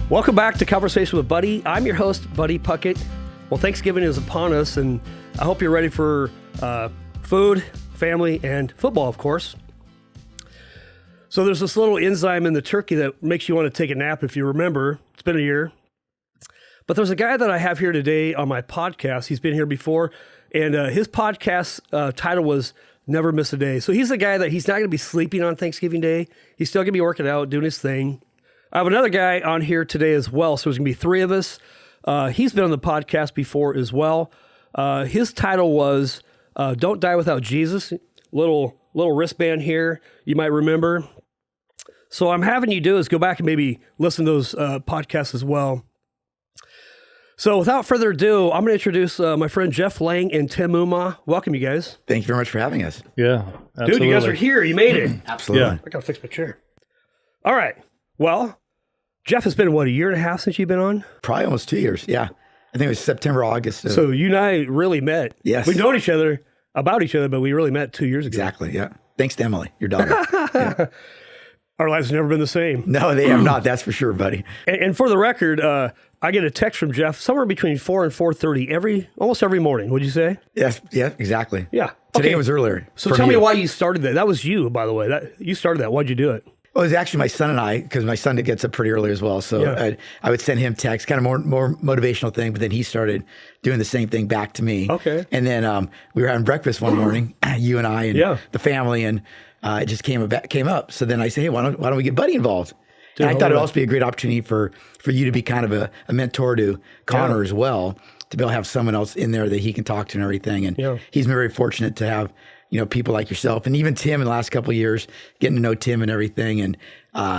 Welcome back to Conversation with Buddy. I'm your host, Buddy Puckett. Well, Thanksgiving is upon us, and I hope you're ready for food, family, and football, of course. So there's this little enzyme in the turkey that makes you want to take a nap, if you remember. It's been a year. But there's a guy that I have here today on my podcast. He's been here before, and his podcast title was Never Miss a Day. So he's the guy that he's not going to be sleeping on Thanksgiving Day. He's still going to be working out, doing his thing. I have another guy on here today as well, so there's going to be three of us. He's been on the podcast before as well. His title was Don't Die Without Jesus. Little wristband here, you might remember. So I'm having you do is go back and maybe listen to those podcasts as well. So without further ado, I'm going to introduce my friend Jeff Laeng and Tim Mumma. Welcome, you guys. Thank you very much for having us. Yeah, absolutely. Dude, you guys are here. You made it. Absolutely. Yeah. I got to fix my chair. All right. Well, Jeff, it's been, what, a year and a half since you've been on? Probably almost 2 years. Yeah. I think it was September, August. So you and I really met. Yes. We've known each other, about each other, but we really met 2 years ago. Exactly. Yeah. Thanks to Emily, your daughter. Yeah. Our lives have never been the same. No, they have not. That's for sure, buddy. And for the record, I get a text from Jeff somewhere between 4 and 4:30 almost every morning. Would you say? Yes. Yeah, exactly. Yeah. Today Okay. was earlier. So for tell me you. why you started that. That was you, by the way. You started that. Why'd you do it? Well, it was actually my son and I, because my son gets up pretty early as well. So Yeah. I would send him texts, kind of more motivational thing. But then he started doing the same thing back to me. Okay. And then we were having breakfast one morning, you and I and the family, and it just came up. So then I said, hey, why don't we get Buddy involved? And I thought it'd also be a great opportunity for you to be kind of a mentor to Connor as well, to be able to have someone else in there that he can talk to and everything. And he's been very fortunate to have, people like yourself, and even Tim in the last couple of years, getting to know Tim and everything, and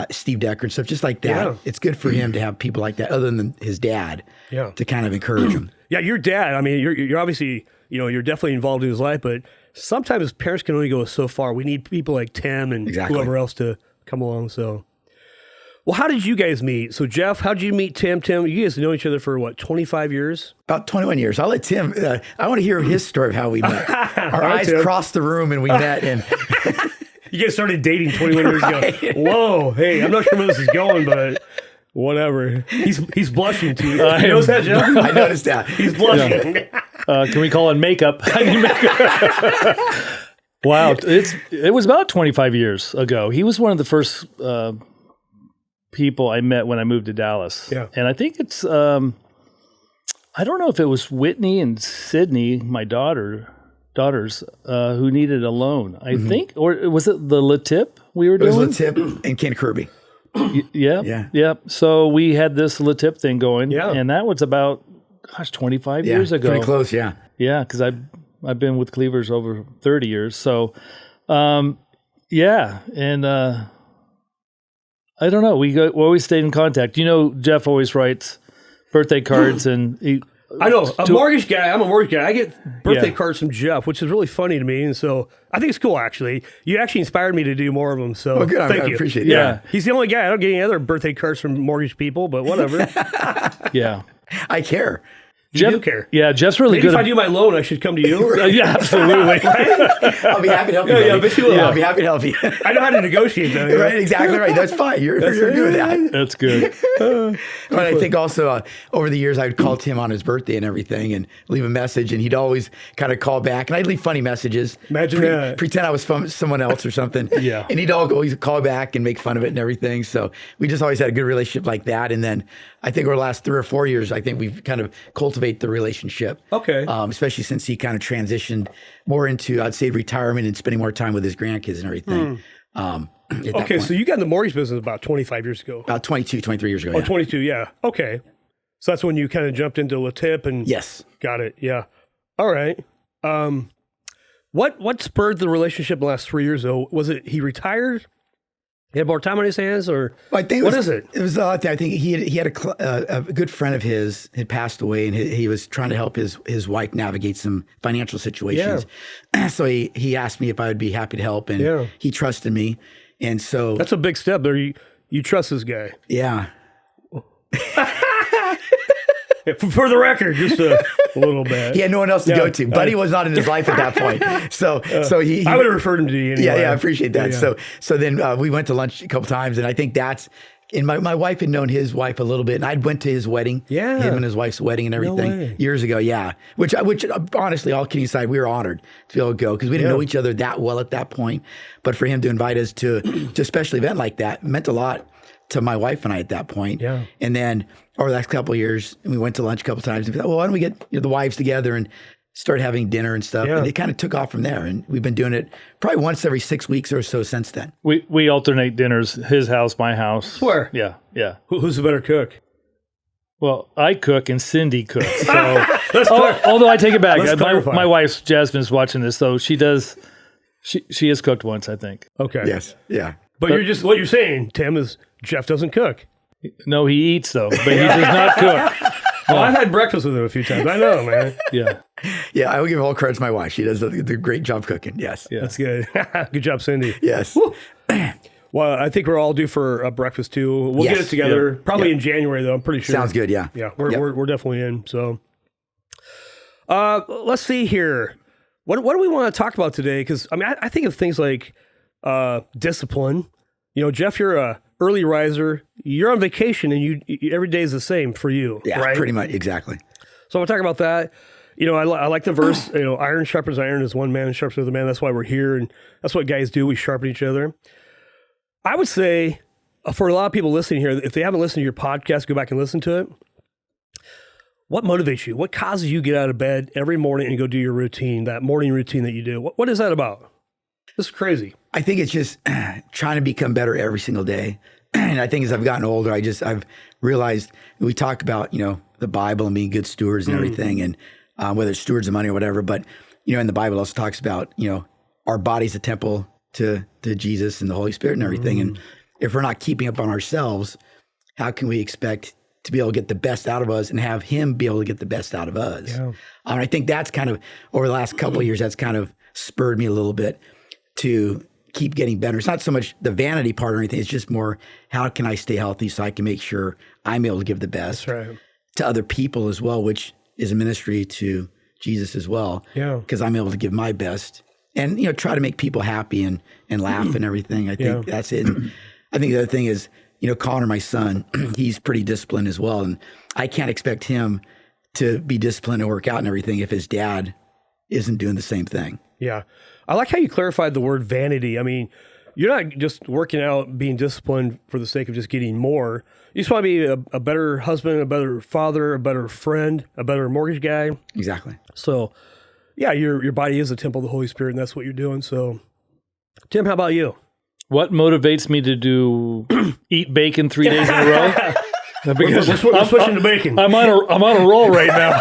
Steve Decker and stuff, just like that. Yeah. It's good for him to have people like that, other than his dad, to kind of encourage him. Yeah, your dad, I mean, you're obviously, you're definitely involved in his life, but sometimes parents can only go so far. We need people like Tim and whoever else to come along. So, well, how did you guys meet? So, Jeff, how did you meet Tim? Tim, you guys know each other for what, 25 years? About 21 years. I'll let Tim, I want to hear his story of how we met. Our Right, eyes Tim. crossed the room and we met. And You guys started dating 21 years ago. Whoa, hey, I'm not sure where this is going, but whatever. He's blushing too. You notice that, Jeff? I noticed that. He's blushing. Can we call it makeup? I need makeup. Wow, it was about 25 years ago. He was one of the first people I met when I moved to Dallas. Yeah. And I think it's I don't know if it was Whitney and Sydney, my daughters, who needed a loan. I think, or was it the Latip we were It was doing? Latip and Ken Kirby. Yeah. So we had this Latip thing going, and that was about 25 years ago. Pretty close, yeah. Yeah, because I've been with Cleavers over 30 years. So, and I don't know. We always stayed in contact. Jeff always writes birthday cards, and I know. I'm a mortgage guy. I get birthday cards from Jeff, which is really funny to me. And so I think it's cool, actually. You actually inspired me to do more of them. So Good. thank I you. appreciate that. Yeah. He's the only guy. I don't get any other birthday cards from mortgage people, but whatever. yeah. I care. You do care. Yeah, Jeff's really Maybe good. if I do my loan, I should come to you. Yeah, absolutely. I'll be happy to help you. Yeah, buddy. but you will. I'll be happy to help you. I know how to negotiate, though. Right, exactly right. That's fine. You're doing that. That's good. But I think also over the years, I would call Tim on his birthday and everything and leave a message, and he'd always kind of call back, and I'd leave funny messages. Imagine that. Pretend I was someone else or something. Yeah. And he'd always call back and make fun of it and everything. So we just always had a good relationship like that. And then I think over the last 3 or 4 years, I think we've kind of cultivated the relationship. Okay. Especially since he kind of transitioned more into, I'd say, retirement and spending more time with his grandkids and everything. Okay, so you got in the mortgage business about 25 years ago. About 22, 23 years ago. Oh, Yeah. 22, yeah. Okay. So that's when you kind of jumped into Latip and Yes. got it. Yeah. All right. What spurred the relationship the last 3 years, though? Was it he retired? He had more time on his hands, or Well, I think what is it? It was. I think he had a good friend of his had passed away, and he was trying to help his wife navigate some financial situations. So he asked me if I would be happy to help, and he trusted me, and so That's a big step there. You trust this guy. yeah. For the record, just a little bit. He had no one else to go to. Buddy was not in his life at that point. So he I would have referred him to you anyway. Yeah, I appreciate that. Yeah. So then we went to lunch a couple times, and I think that's And my wife had known his wife a little bit, and I went to his wedding, Yeah. him and his wife's wedding and everything way. years ago. Yeah, which honestly, all kidding aside, we were honored to be able to go because we didn't know each other that well at that point. But for him to invite us to a special event like that meant a lot to my wife and I at that point. Yeah. And then over the last couple of years, we went to lunch a couple of times and we thought, well, why don't we get the wives together and start having dinner and stuff. Yeah. And it kind of took off from there. And we've been doing it probably once every 6 weeks or so since then. We alternate dinners, his house, my house. Swear. Yeah. Who's the better cook? Well, I cook and Cindy cooks. So, although I take it back. My wife's Jasmine's watching this, so she does. She has cooked once, I think. Okay. Yes. Yeah. But what you're saying, Tim, is Jeff doesn't cook. No, he eats though, but he does not cook. Well, I've had breakfast with him a few times. I know, man. Yeah. Yeah, I will give all credit to my wife. She does a great job cooking. Yes. Yeah. That's good. Good job, Cindy. Yes. Well, I think we're all due for a breakfast too. We'll get it together probably in January, though. I'm pretty sure. Sounds good. Yeah. Yeah, we're definitely in. So, let's see here. What do we want to talk about today? Because I mean, I think of things like discipline. You know, Jeff, you're a early riser. You're on vacation, and you every day is the same for you. Yeah, right? pretty much exactly. So we'll talk about that. You know, I like the verse. You know, iron sharpens iron as one man sharpens another man. That's why we're here, and that's what guys do. We sharpen each other. I would say, for a lot of people listening here, if they haven't listened to your podcast, go back and listen to it. What motivates you? What causes you to get out of bed every morning and go do your routine, that morning routine that you do? What is that about? This is crazy. I think it's just trying to become better every single day. And I think as I've gotten older, I've realized we talk about, the Bible and being good stewards and everything, and whether it's stewards of money or whatever. But, in the Bible it also talks about, our body's a temple to Jesus and the Holy Spirit and everything. And if we're not keeping up on ourselves, how can we expect to be able to get the best out of us and have him be able to get the best out of us? Yeah. I think that's kind of, over the last couple of years, that's kind of spurred me a little bit to keep getting better. It's not so much the vanity part or anything. It's just more, how can I stay healthy so I can make sure I'm able to give the best That's right. to other people as well, which is a ministry to Jesus as well. Yeah. Because I'm able to give my best and, try to make people happy and laugh and everything. I think that's it. And I think the other thing is, Connor, my son, he's pretty disciplined as well. And I can't expect him to be disciplined and work out and everything if his dad isn't doing the same thing. Yeah. I like how you clarified the word vanity. I mean, you're not just working out, being disciplined for the sake of just getting more. You just want to be a better husband, a better father, a better friend, a better mortgage guy. Exactly. So, yeah, your body is a temple of the Holy Spirit, and that's what you're doing. So, Tim, how about you? What motivates me to eat bacon 3 days in a row? Because we're switching to bacon. I'm on a roll right now.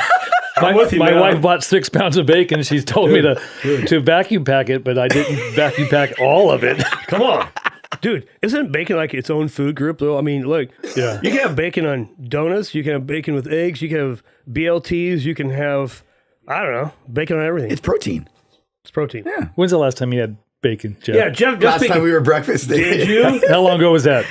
My man. wife bought 6 pounds of bacon. She's told me to vacuum pack it, but I didn't vacuum pack all of it. Come on. Dude, isn't bacon like its own food group, though? I mean, look, you can have bacon on donuts. You can have bacon with eggs. You can have BLTs. You can have, I don't know, bacon on everything. It's protein. It's protein. Yeah. When's the last time you had bacon, Jeff? Yeah, Jeff. Last time we were breakfast. Did you? How long ago was that?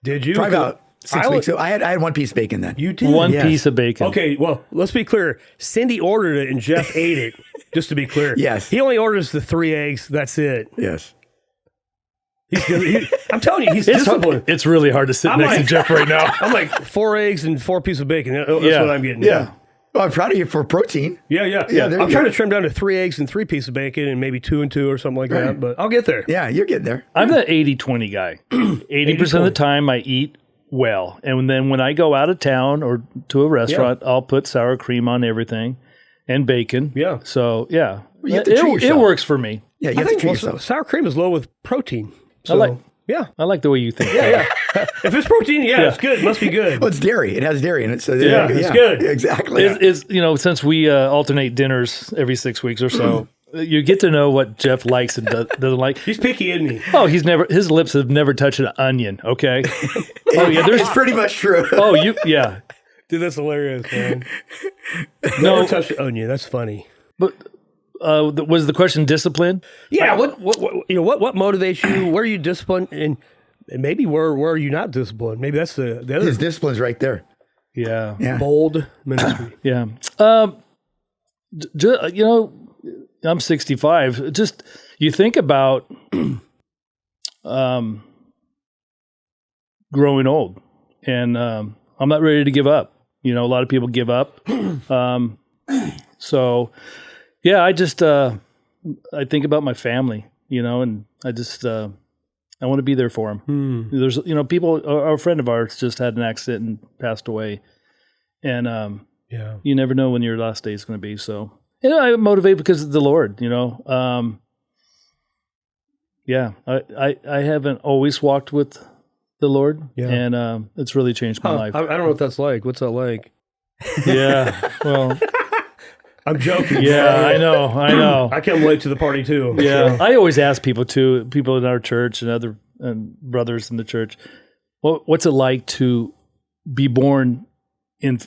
Did you? Probably about 6 weeks ago. I had one piece of bacon then. You did? One piece of bacon. Okay, well, let's be clear. Cindy ordered it and Jeff ate it, just to be clear. Yes. He only orders the 3 eggs. That's it. Yes. I'm telling you, he's disciplined. It's really hard to sit next to Jeff right now. I'm like 4 eggs and 4 pieces of bacon. That's what I'm getting. Yeah. Well, I'm proud of you for protein. Yeah. I'm you trying to trim down to 3 eggs and 3 pieces of bacon and maybe 2 and 2 or something like that, but I'll get there. Yeah, you're getting there. I'm the 80-20 guy. 80% of the time I eat well. And then when I go out of town or to a restaurant, I'll put sour cream on everything and bacon. Yeah. So, yeah. You have to treat It yourself. works for me. Yeah, you have to treat yourself. Sour cream is low with protein. So, I like the way you think. Yeah. If it's protein, it's good. It must be good. Well, it's dairy. It has dairy in it. So it's good. Exactly. Is since we alternate dinners every 6 weeks or so, you get to know what Jeff likes and doesn't like. He's picky, isn't he? Oh, his lips have never touched an onion. Okay. It's pretty much true. Dude, that's hilarious, man. No, Never touch the onion. That's funny. But was the question discipline? Yeah. What motivates you? Where are you disciplined? And maybe where are you not disciplined? Maybe that's the other. His discipline's right there. Yeah. Bold ministry. Yeah. I'm 65. Just you think about growing old, and I'm not ready to give up. A lot of people give up. So yeah, I just I think about my family, and I just I want to be there for them. There's people. A friend of ours just had an accident and passed away, and you never know when your last day is going to be. So I motivate because of the Lord. I haven't always walked with the Lord, and it's really changed my life. I don't know what that's like. What's that like? Yeah, well, I'm joking. Yeah, I know. I came late to the party too. Yeah, so. I always ask people in our church and other brothers in the church, what's it like to be born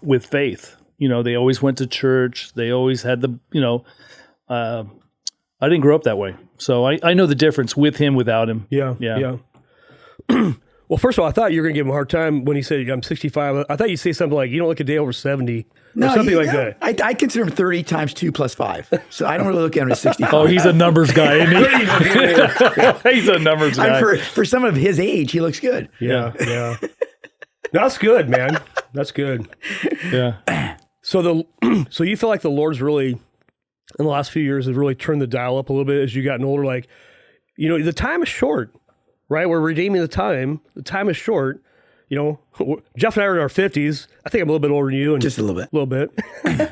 with faith? They always went to church. They always had I didn't grow up that way, so I know the difference with him, without him. Yeah. Well, first of all, I thought you were going to give him a hard time when he said, I'm 65. I thought you'd say something like, you don't look a day over 70 or something like that. I consider him 30 times 2 plus 5. So I don't really look at him as 65. Oh, he's a numbers guy, isn't he? He's a numbers guy. For someone of his age, he looks good. Yeah. That's good, man. That's good. Yeah. So you feel like the Lord's really, in the last few years, has really turned the dial up a little bit as you've gotten older. Like, the time is short. Right, we're redeeming the time. The time is short. Jeff and I are in our 50s. I think I'm a little bit older than you. And just a little bit. A little bit.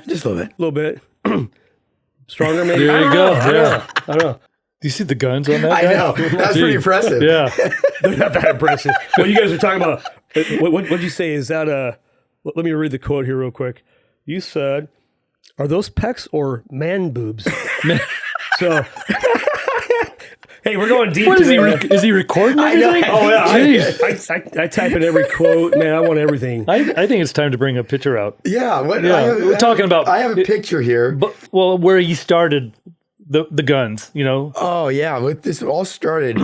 Just a little bit. A little bit. Stronger, maybe. There you go. I don't know. Do you see the guns on that guy? I know. That's pretty impressive. Yeah. They're not that impressive. Well, you guys are talking about, what'd you say? Is that let me read the quote here real quick. You said, are those pecs or man boobs? So... Hey, we're going deep. What is he recording everything? Oh yeah, I type in every quote. Man, I want everything. I think it's time to bring a picture out. Yeah, we're talking about. I have a picture here. Where he started the guns. Oh yeah, this all started.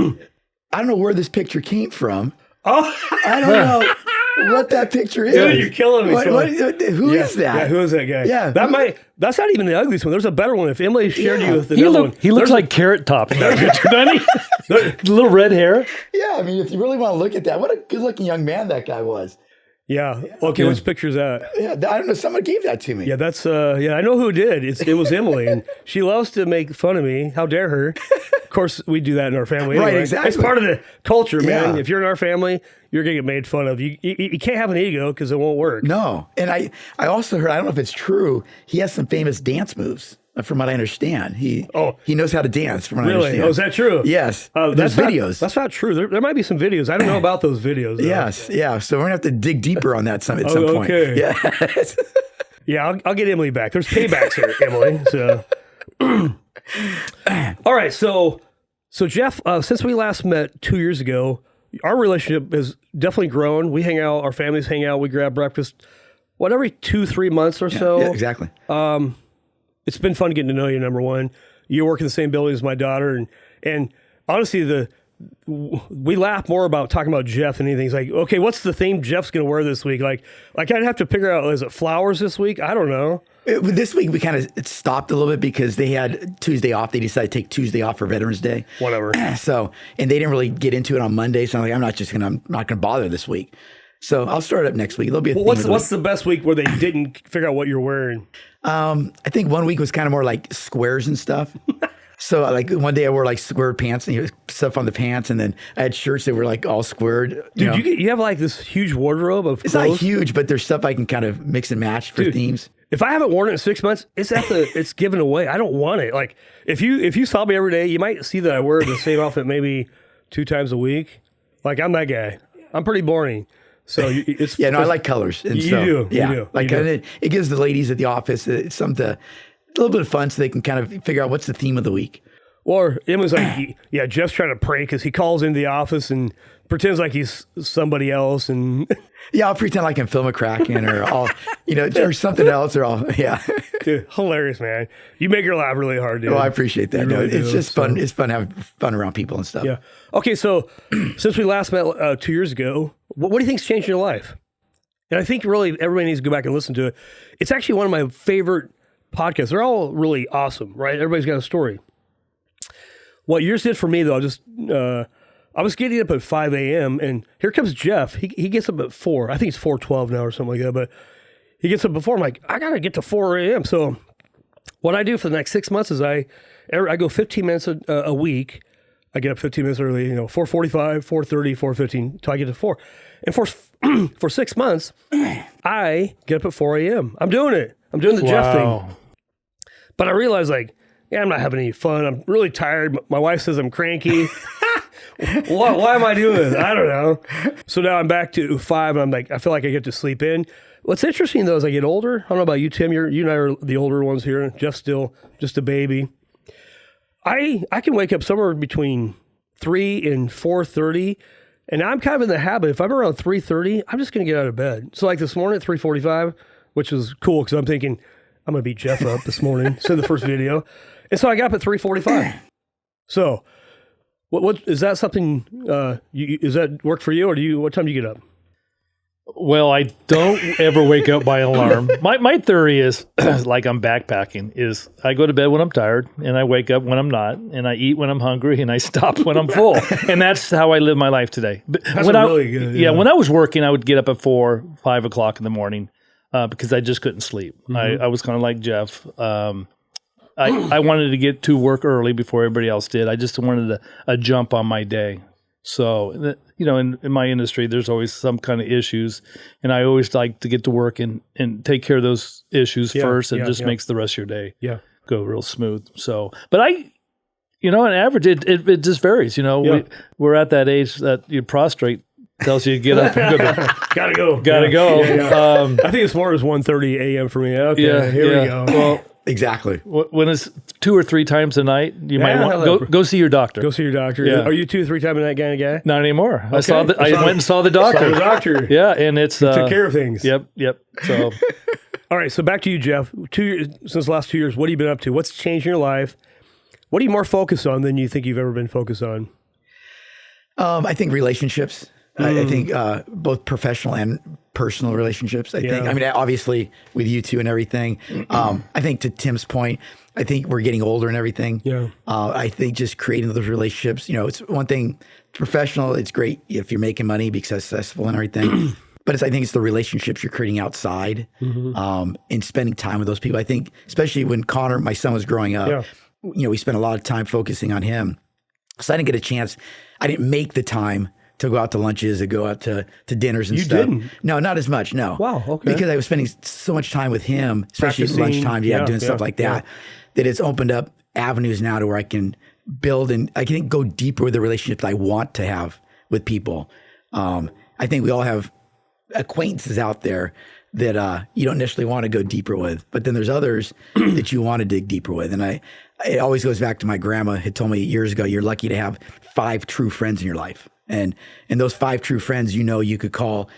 I don't know where this picture came from. Oh, I don't know what that picture is. Dude, you're killing me. Who is that? Yeah, who is that guy? Yeah, that's not even the ugliest one. There's a better one. If Emily shared you with another one, he looks like Carrot Top in that picture, doesn't he? Little red hair. Yeah, I mean, if you really want to look at that, what a good-looking young man that guy was. Yeah. Okay, which picture is that? Yeah, I don't know. Someone gave that to me. Yeah, that's I know who did. It was Emily, and she loves to make fun of me. How dare her? Of course, we do that in our family anyway. Right, exactly. It's part of the culture, man. Yeah. If you're in our family, you're going to get made fun of. You can't have an ego because it won't work. No. And I also heard, I don't know if it's true, he has some famous dance moves, from what I understand. He knows how to dance, from what I understand. Oh, is that true? Yes. There's videos. That's not true. There might be some videos. I don't know about those videos, though. Yes. Yeah. So we're going to have to dig deeper on that at some point. Okay. Yeah. Yeah, I'll get Emily back. There's paybacks here, Emily. So, all right. So Jeff, since we last met 2 years ago, our relationship has definitely grown. We hang out, our families hang out, we grab breakfast, every 2-3 months or so. Yeah, exactly. It's been fun getting to know you, number one. You work in the same building as my daughter, and honestly, we laugh more about talking about Jeff than anything. It's like, okay, what's the theme Jeff's going to wear this week? Like I'd have to figure out, is it flowers this week? I don't know. This week we kind of stopped a little bit because they had Tuesday off. They decided to take Tuesday off for Veterans Day. Whatever. So, and they didn't really get into it on Monday. So I'm like, I'm not going to bother this week. So I'll start up next week. There'll be a what's the best week where they didn't figure out what you're wearing? I think one week was kind of more like squares and stuff. So like one day I wore like squared pants and stuff on the pants, and then I had shirts that were like all squared. Dude, you have like this huge wardrobe of clothes. It's not huge, but there's stuff I can kind of mix and match for themes. If I haven't worn it in 6 months, it's given away. I don't want it. Like if you saw me every day, you might see that I wear the same outfit maybe 2 times a week. Like I'm that guy. I'm pretty boring. So it's I like colors. And you do. Like it gives the ladies at the office a little bit of fun, so they can kind of figure out what's the theme of the week. Or Emma's like, Jeff's trying to prank because he calls into the office and pretends like he's somebody else, and yeah, I'll pretend like I'm film a Kraken or or something else, or Dude, hilarious, man. You make her laugh really hard, dude. Well, I appreciate that. Really it's just fun. It's fun having fun around people and stuff. Yeah. Okay, so since we last met 2 years ago, what do you think's changed in your life? And I think really everybody needs to go back and listen to it. It's actually one of my favorite podcasts. They're all really awesome, right? Everybody's got a story. What yours did for me, though, just I was getting up at 5 a.m. and here comes Jeff. He gets up at 4. I think it's 4:12 now or something like that, but he gets up before. I'm like, I got to get to 4 a.m. So what I do for the next 6 months is I go 15 minutes a week. I get up 15 minutes early, 4:45, 4:30, 4:15 until I get to 4. And for 6 months, I get up at 4 a.m. I'm doing it. I'm doing the Jeff thing. But I realize I'm not having any fun. I'm really tired. My wife says I'm cranky. Why am I doing this? I don't know. So now I'm back to 5 and I'm like, I feel like I get to sleep in. What's interesting though, as I get older, I don't know about you, Tim, you and I are the older ones here. Jeff's still just a baby. I can wake up somewhere between 3 and 4:30, and I'm kind of in the habit. If I'm around 3:30, I'm just going to get out of bed. So like this morning at 3:45, which was cool because I'm thinking I'm going to beat Jeff up this morning, send the first video. And so I got up at 3:45. So what is that something, does that work for you, or what time do you get up? Well, I don't ever wake up by alarm. My theory is, like I'm backpacking, is I go to bed when I'm tired, and I wake up when I'm not, and I eat when I'm hungry, and I stop when I'm full. And that's how I live my life today. That's really good. Yeah, when I was working, I would get up at 4, 5 o'clock in the morning because I just couldn't sleep. Mm-hmm. I was kind of like Jeff. I wanted to get to work early before everybody else did. I just wanted a jump on my day. So, in my industry, there's always some kind of issues, and I always like to get to work and take care of those issues first, and makes the rest of your day go real smooth. So, but on average, it just varies. We're at that age that your prostrate tells you to get up and go. Gotta go. Yeah. I think it's more as 1:30 a.m. for me. Okay, here we go. Well, exactly. When it's 2 or 3 times a night, you might want to go see your doctor. Go see your doctor. Yeah. Are you 2 or 3 times a night kind of guy? Not anymore. Okay. I went and saw the doctor. Saw the doctor. Yeah, and it's took care of things. Yep. So, all right. So back to you, Jeff. 2 years since the last 2 years. What have you been up to? What's changed in your life? What are you more focused on than you think you've ever been focused on? I think relationships. I think both professional and personal relationships. I think. I mean, obviously with you two and everything. I think to Tim's point, I think we're getting older and everything. Yeah. I think just creating those relationships. It's one thing. Professional, it's great if you're making money, be successful and everything. But I think it's the relationships you're creating outside, and spending time with those people. I think, especially when Connor, my son, was growing up, we spent a lot of time focusing on him. So I didn't get a chance. I didn't make the time to go out to lunches or go out to dinners and stuff. You didn't? No, not as much, no. Wow, okay. Because I was spending so much time with him, especially at lunchtime, doing stuff like that, that it's opened up avenues now to where I can build and I can go deeper with the relationships I want to have with people. I think we all have acquaintances out there that you don't necessarily want to go deeper with, but then there's others that you want to dig deeper with. And it always goes back to my grandma had told me years ago, you're lucky to have 5 true friends in your life. And those 5 true friends, you could call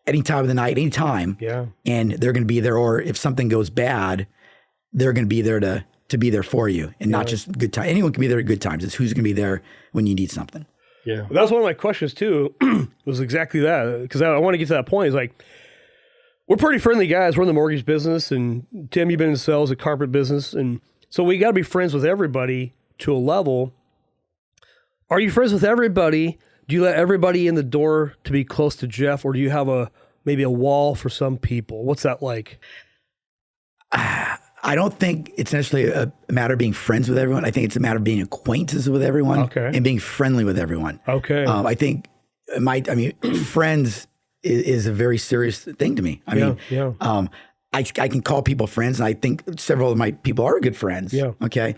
any time of the night, any time, and they're going to be there. Or if something goes bad, they're going to be there to be there for you, and not just good time. Anyone can be there at good times. It's who's going to be there when you need something. Yeah, that was one of my questions too. Was exactly that, because I want to get to that point. It's like we're pretty friendly guys. We're in the mortgage business, and Tim, you've been in sales, the carpet business, and so we got to be friends with everybody to a level. Are you friends with everybody? Do you let everybody in the door to be close to Jeff, or do you have maybe a wall for some people? What's that like? I don't think it's necessarily a matter of being friends with everyone. I think it's a matter of being acquaintances with everyone and being friendly with everyone. Okay. I think friends is a very serious thing to me. I can call people friends, and I think several of my people are good friends. Yeah. Okay.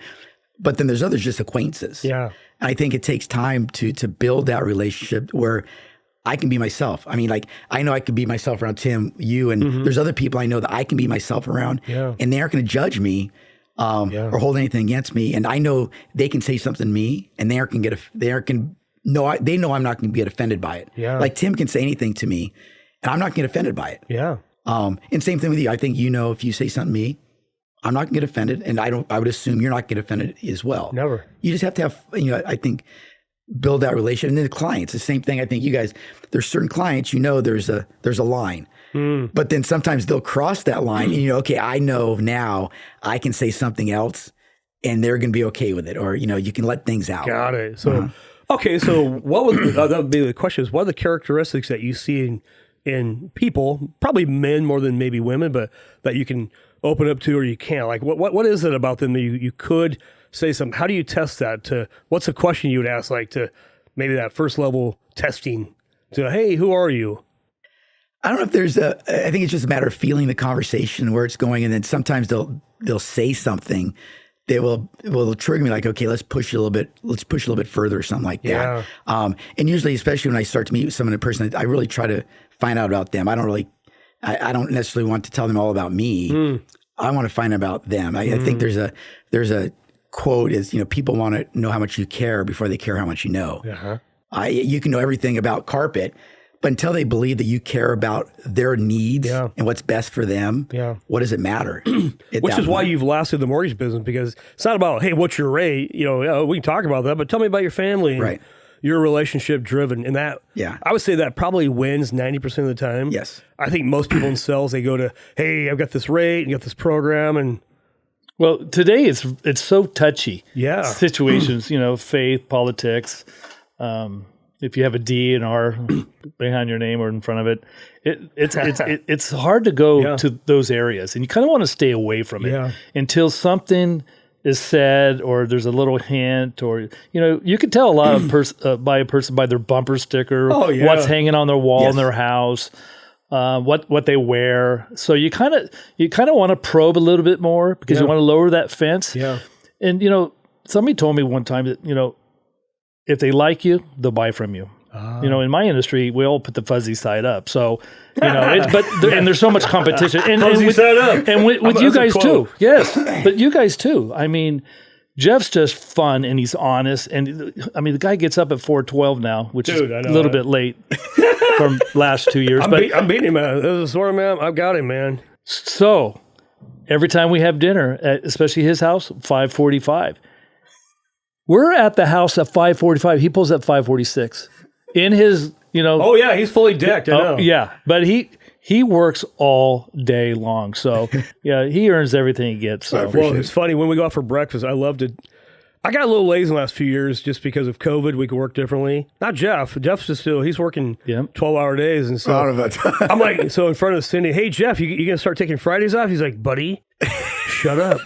But then there's others just acquaintances. Yeah. I think it takes time to build that relationship where I can be myself. I mean, I know I can be myself around Tim, you, and there's other people I know that I can be myself around, and they aren't going to judge me or hold anything against me. And I know they can say something to me, and they know I'm not going to get offended by it. Yeah. Like Tim can say anything to me, and I'm not going to get offended by it. Yeah. And same thing with you. I think if you say something to me, I'm not gonna get offended, and I would assume you're not gonna get offended as well. Never. You just have to have, I think, build that relationship. And then the clients, the same thing. I think you guys, there's certain clients, there's a line, but then sometimes they'll cross that line, and okay, I know now I can say something else, and they're gonna be okay with it, or you can let things out. Got it. So Okay, so what would that would be the question is what are the characteristics that you see in people, probably men more than maybe women, but that you can open up to or you can't? Like what is it about them that you could say something? How do you test that? What's a question you would ask, like to maybe that first level testing to, hey, who are you? I don't know if I think it's just a matter of feeling the conversation, where it's going. And then sometimes they'll say something that will trigger me, like, okay, let's push a little bit further or something like that. Yeah. And usually, especially when I start to meet someone in person, I really try to find out about them. I don't necessarily want to tell them all about me. I want to find out about them. I think there's a quote is, people want to know how much you care before they care how much you know. Uh-huh. You can know everything about carpet, but until they believe that you care about their needs and what's best for them, what does it matter? Which is why you've lasted the mortgage business, because it's not about, hey, what's your rate? We can talk about that, but tell me about your family. Right. You're relationship driven. And that, I would say that probably wins 90% of the time. Yes. I think most people in sales, they go to, hey, I've got this rate, you got this program. And well, today it's so touchy. Yeah. Situations, faith, politics. If you have a D and R behind your name or in front of it, it's hard to go to those areas, and you kind of want to stay away from it until something is said or there's a little hint, or you can tell a lot of by a person by their bumper sticker, what's hanging on their wall in their house, what they wear. So you kind of want to probe a little bit more because you want to lower that fence. Yeah, and somebody told me one time that if they like you, they'll buy from you. In my industry, we all put the fuzzy side up. So, and there's so much competition. And with you guys too. Yes, but you guys too. I mean, Jeff's just fun and he's honest. And I mean, the guy gets up at 4:12 now, which is a little bit late from last 2 years. I'm beating him. This is sort of, man, I've got him, man. So every time we have dinner, especially his house, 5:45. We're at the house at 5:45. He pulls at 5:46 in his, Oh yeah, he's fully decked. I know. Yeah, but he works all day long. So he earns everything he gets. So it's funny when we go out for breakfast. I love to. I got a little lazy in the last few years just because of COVID. We could work differently. Not Jeff. Jeff's just he's working 12-hour days, and so I'm like, so in front of Cindy, hey Jeff, you gonna start taking Fridays off? He's like, buddy, shut up,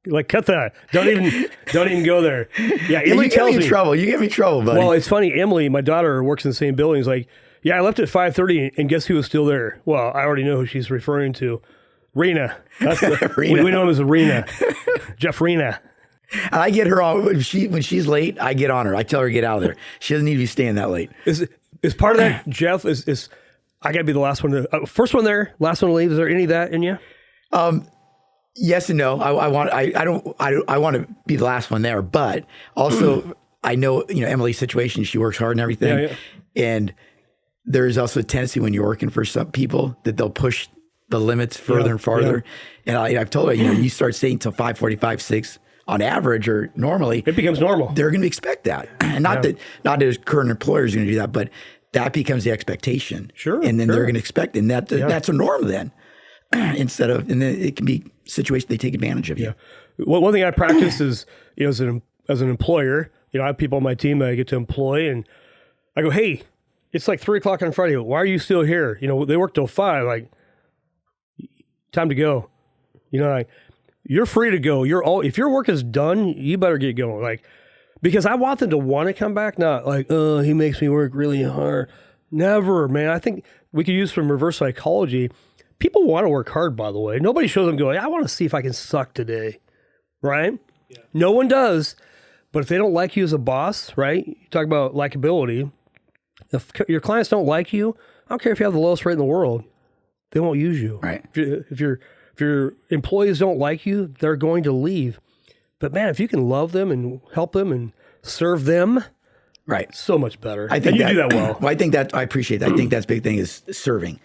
Like, cut that. Don't even go there. Yeah, Emily tells me. You get me in trouble, buddy. Well, it's funny. Emily, my daughter, works in the same building. Is like, I left at 5:30, and guess who was still there? Well, I already know who she's referring to. Rena. That's Rena. We know him as Rena. Jeff Rena. And I get her on when she's late. I get on her. I tell her to get out of there. She doesn't need to be staying that late. Is part of that, Jeff? Is I got to be the last one to first one there, last one to leave? Is there any of that in you? Yes and no. I want to be the last one there, but also I know Emily's situation. She works hard and everything, and there is also a tendency when you're working for some people that they'll push the limits further and farther. And I've told her, you start staying till 5:45, 6 on average, or normally it becomes normal. They're going to expect that, and not that his current employer is going to do that, but that becomes the expectation. Sure, and then they're going to expect, and that's a norm then. And then it can be situations they take advantage of you. Yeah. Well, one thing I practice is, as an employer, I have people on my team that I get to employ, and I go, hey, it's like 3:00 on Friday. Why are you still here? They work till 5. Like, time to go. Like, you're free to go. If your work is done, you better get going. Like, because I want them to want to come back, not like, oh, he makes me work really hard. Never, man. I think we could use some reverse psychology. People want to work hard, by the way. Nobody shows them going, I want to see if I can suck today, right? Yeah. No one does. But if they don't like you as a boss, right? You talk about likability. If your clients don't like you, I don't care if you have the lowest rate in the world, they won't use you. Right. If your employees don't like you, they're going to leave. But man, if you can love them and help them and serve them, right, so much better. I think you do that well. Well, I think that I appreciate that. I think that's a big thing is serving.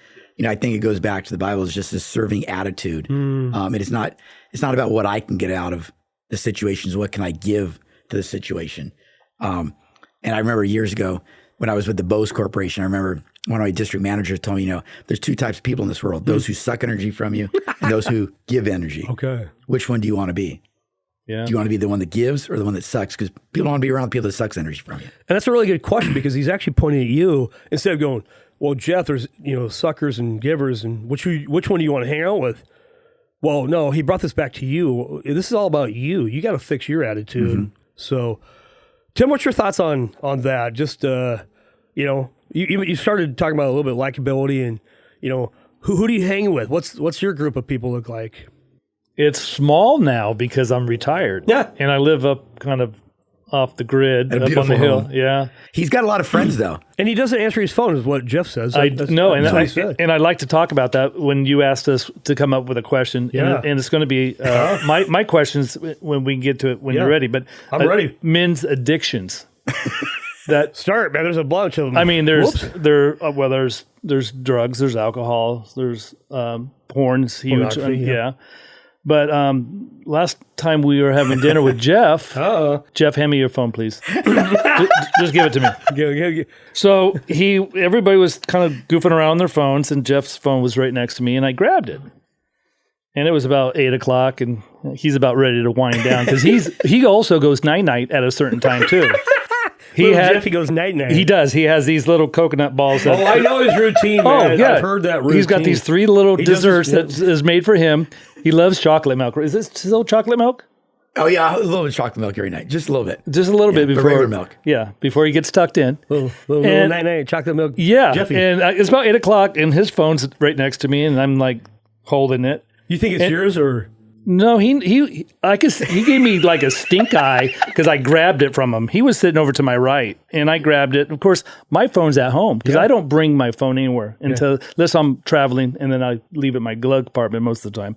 I think it goes back to the Bible. It's just this serving attitude. It's not about what I can get out of the situations. What can I give to the situation? And I remember years ago when I was with the Bose Corporation, I remember one of my district managers told me, there's two types of people in this world: those who suck energy from you and those who give energy. Okay, which one do you want to be? Yeah. Do you want to be the one that gives or the one that sucks? Because people don't want to be around people that sucks energy from you. And that's a really good question because he's actually pointing at you instead of going, well, Jeff, there's, suckers and givers, and which one do you want to hang out with? Well, no, he brought this back to you. This is all about you. You got to fix your attitude. Mm-hmm. So, Tim, what's your thoughts on that? Just, you started talking about a little bit of likability and, who do you hang with? What's your group of people look like? It's small now because I'm retired. Yeah. And I live up kind of off the grid, up on the hill. Home. Yeah. He's got a lot of friends, though. And he doesn't answer his phone, is what Jeff says. And I'd like to talk about that when you asked us to come up with a question. Yeah. And it's going to be my questions when we get to it when you're ready. But I'm ready. Men's addictions. Start, man. There's a bunch of them. I mean, there's drugs, there's alcohol, there's porn's huge. Yeah. But last time we were having dinner with Jeff, Jeff, hand me your phone, please. just give it to me. So everybody was kind of goofing around on their phones, and Jeff's phone was right next to me, and I grabbed it. And it was about 8:00, and he's about ready to wind down because he also goes night-night at a certain time too. Jeff, goes night-night. He does. He has these little coconut balls. I know his routine, man. Yeah. I've heard that routine. He's got these 3 little desserts that is made for him. He loves chocolate milk. Is this still chocolate milk? Oh, yeah. A little bit of chocolate milk every night. Just a little bit. Just a little bit before. Regular milk. Yeah, before he gets tucked in. Little night-night chocolate milk. Yeah. Jeffy. And it's about 8:00, and his phone's right next to me, and I'm like holding it. You think it's yours or... No, he gave me like a stink eye because I grabbed it from him. He was sitting over to my right, and I grabbed it. Of course, my phone's at home because I don't bring my phone anywhere unless I'm traveling, and then I leave it in my glove compartment most of the time.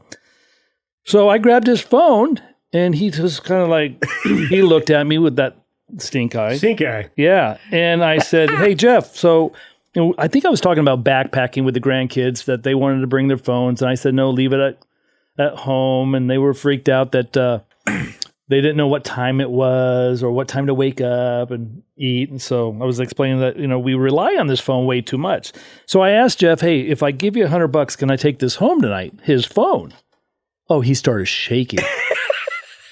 So I grabbed his phone, and he was kind of like, he looked at me with that stink eye. Stink eye. Yeah, and I said, hey, Jeff, so... I think I was talking about backpacking with the grandkids, that they wanted to bring their phones, and I said, no, leave it at home, and they were freaked out that they didn't know what time it was or what time to wake up and eat. And so I was explaining that, we rely on this phone way too much. So I asked Jeff, hey, if I give you $100, can I take this home tonight? His phone. Oh, he started shaking.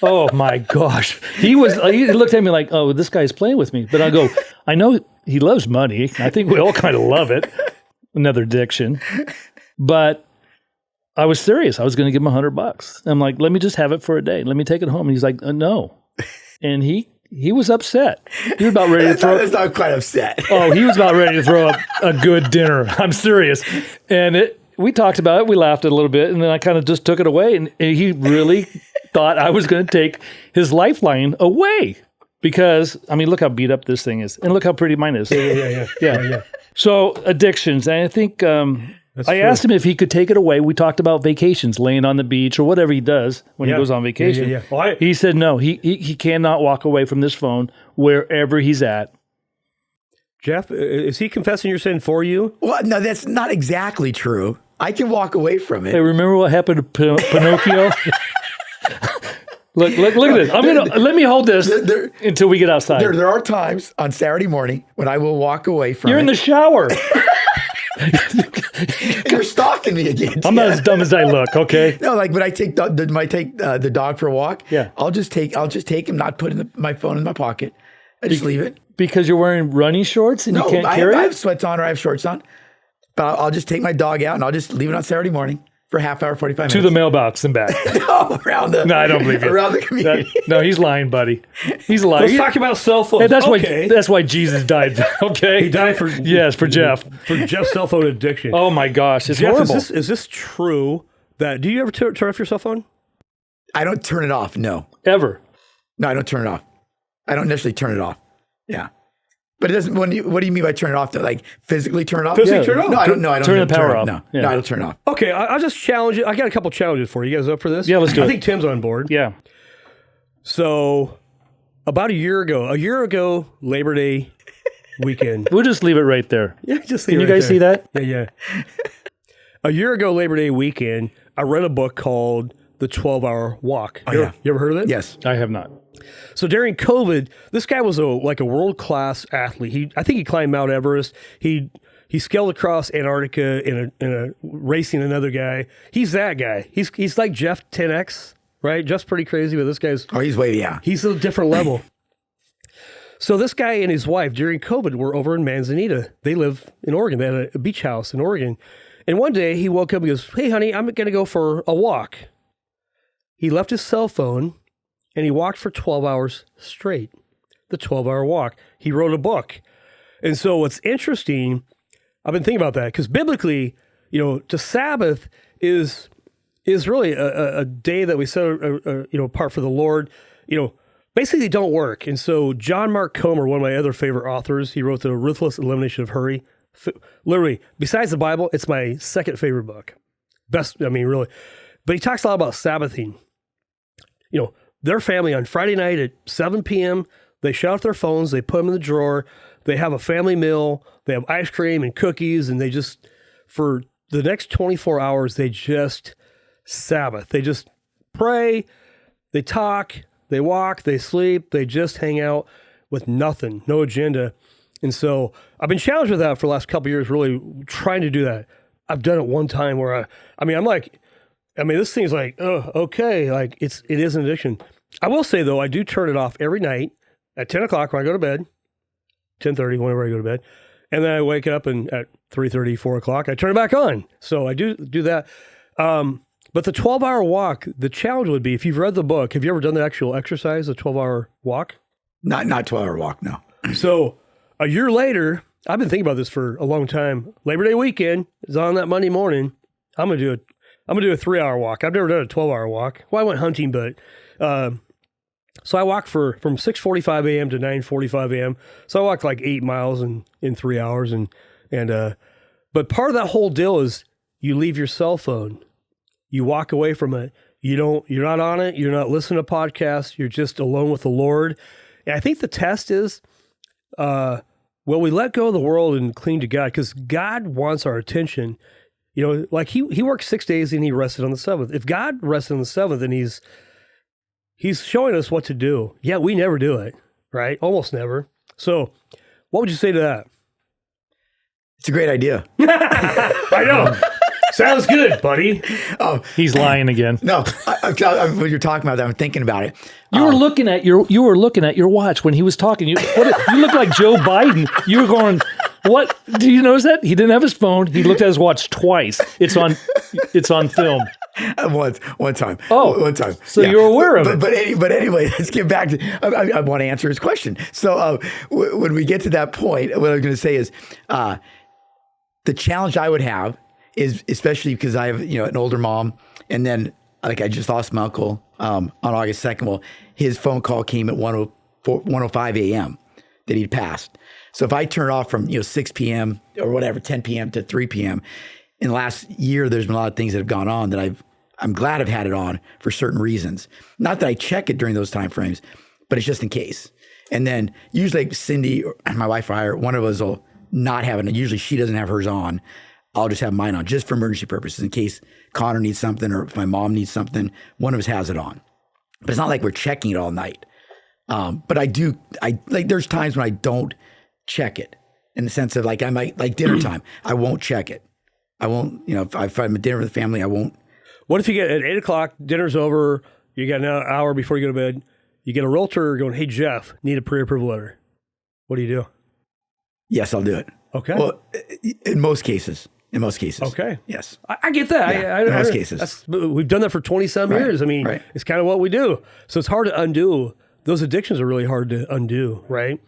Oh my gosh. He looked at me like, oh, this guy's playing with me. But I go, I know he loves money. I think we all kind of love it. Another addiction. But I was serious. I was going to give him $100. I'm like, let me just have it for a day. Let me take it home. And he's like, no. And he was upset. He was about ready to throw. That's not quite upset. Oh, he was about ready to throw up a good dinner. I'm serious. And we talked about it. We laughed a little bit. And then I kind of just took it away. And he really thought I was going to take his lifeline away. Because, look how beat up this thing is. And look how pretty mine is. Yeah. So, addictions. And I think I asked him if he could take it away. We talked about vacations, laying on the beach or whatever he does when he goes on vacation. Yeah. Well, he said no. He cannot walk away from this phone wherever he's at. Jeff, is he confessing your sin for you? Well, no, that's not exactly true. I can walk away from it. Hey, remember what happened to Pinocchio? Look at this. Let me hold this until we get outside. There are times on Saturday morning when I will walk away from You're in the shower. You're stalking me again. I'm not as dumb as I look, okay? No, like when I take the dog for a walk, yeah. I'll just take him, not put my phone in my pocket. I just leave it. Because you're wearing running shorts and you can't carry it? I have sweats on or I have shorts on. But I'll just take my dog out and I'll just leave it on Saturday morning for a half hour, 45 minutes. To the mailbox and back. No, I don't believe it. Around the community. No, he's lying, buddy. He's lying. Let's talk about cell phones. Hey, that's why Jesus died. Okay. He died for Jeff. For Jeff's cell phone addiction. Oh my gosh, it's Jeff, horrible. Is this true? Do you ever turn off your cell phone? I don't turn it off. No. Ever? No, I don't turn it off. I don't necessarily turn it off. Yeah. But it doesn't. What do you mean by turn it off? Though, like physically turn it off? Physically turn it off? No, I don't. No, I don't turn the power off. No, I don't turn it off. Okay, I'll just challenge you. I got a couple challenges for you. You guys up for this? Yeah, let's do it. I think Tim's on board. Yeah. So, about a year ago, Labor Day weekend. We'll just leave it right there. Yeah, just Can you guys see that? Yeah. A year ago, Labor Day weekend, I read a book called The 12-Hour Walk. You ever heard of it? Yes. I have not. So during COVID, this guy was a world-class athlete. I think he climbed Mount Everest. He scaled across Antarctica in a racing another guy. He's that guy. He's like Jeff 10X. right? Jeff's pretty crazy, but this guy's... Oh, he's way, yeah. He's a different level. So this guy and his wife during COVID were over in Manzanita. They live in Oregon. They had a beach house in Oregon. And one day he woke up and goes, hey, honey, I'm going to go for a walk. He left his cell phone and he walked for 12 hours straight. The 12-hour walk. He wrote a book. And so what's interesting, I've been thinking about that because biblically, to Sabbath is really a day that we set apart for the Lord. Basically don't work. And so John Mark Comer, one of my other favorite authors, he wrote The Ruthless Elimination of Hurry. Literally, besides the Bible, it's my second favorite book. Really. But he talks a lot about Sabbathing. Their family on Friday night at 7 p.m., they shut off their phones, they put them in the drawer, they have a family meal, they have ice cream and cookies, and they just, for the next 24 hours, they just Sabbath. They just pray, they talk, they walk, they sleep, they just hang out with nothing, no agenda. And so I've been challenged with that for the last couple of years, really trying to do that. I've done it one time where this thing's like, oh, okay, like it is an addiction. I will say though, I do turn it off every night at 10 o'clock when I go to bed, 10:30 whenever I go to bed. And then I wake up and at 3:30, 4 o'clock, I turn it back on. So I do that. But the 12-hour walk, the challenge would be, if you've read the book, have you ever done the actual exercise, the 12-hour walk? Not 12-hour walk, no. So a year later, I've been thinking about this for a long time. Labor Day weekend is on that Monday morning. I'm gonna do a 3-hour walk. I've never done a 12-hour walk. Well, I went hunting, but so I walked from 6:45 a.m. to 9:45 a.m. So I walked like 8 miles in 3 hours, but part of that whole deal is you leave your cell phone. You walk away from it. You're not on it. You're not listening to podcasts. You're just alone with the Lord. And I think the test is, we let go of the world and cling to God, because God wants our attention. Like he worked 6 days and he rested on the seventh. If God rested on the seventh, then he's showing us what to do. Yeah, we never do it, right? Almost never. So what would you say to that? It's a great idea. I know. Sounds good, buddy. He's lying again. No, when you're talking about that, I'm thinking about it. You were looking at your watch when he was talking. You look like Joe Biden. You were going, what? Do you notice that? He didn't have his phone. He looked at his watch twice. It's on film. One time. Oh, one time. So you're aware of it. But anyway, let's get back to. I want to answer his question. So when we get to that point, what I'm going to say is, the challenge I would have is, especially because I have an older mom, and then like I just lost my uncle on August 2nd. Well, his phone call came at 1:05 a.m. that he'd passed. So if I turn it off from 6 p.m. or whatever, 10 p.m. to 3 p.m. in the last year, there's been a lot of things that have gone on that I'm glad I've had it on for certain reasons. Not that I check it during those time frames, but it's just in case. And then usually like Cindy, or my wife or I, or one of us will not have it. Usually she doesn't have hers on. I'll just have mine on just for emergency purposes, in case Connor needs something or if my mom needs something, one of us has it on. But it's not like we're checking it all night. But I there's times when I don't check it, in the sense of like, I might, like dinner time, I won't check it. I won't, if I'm at dinner with the family, I won't. What if you get at 8 o'clock, dinner's over, you got an hour before you go to bed, you get a realtor going, hey, Jeff, need a pre-approval letter. What do you do? Yes, I'll do it. Okay. Well, in most cases. Okay. Yes. I get that. Yeah, in most cases. We've done that for 20-some years. I mean, It's kind of what we do. So it's hard to undo. Those addictions are really hard to undo, right?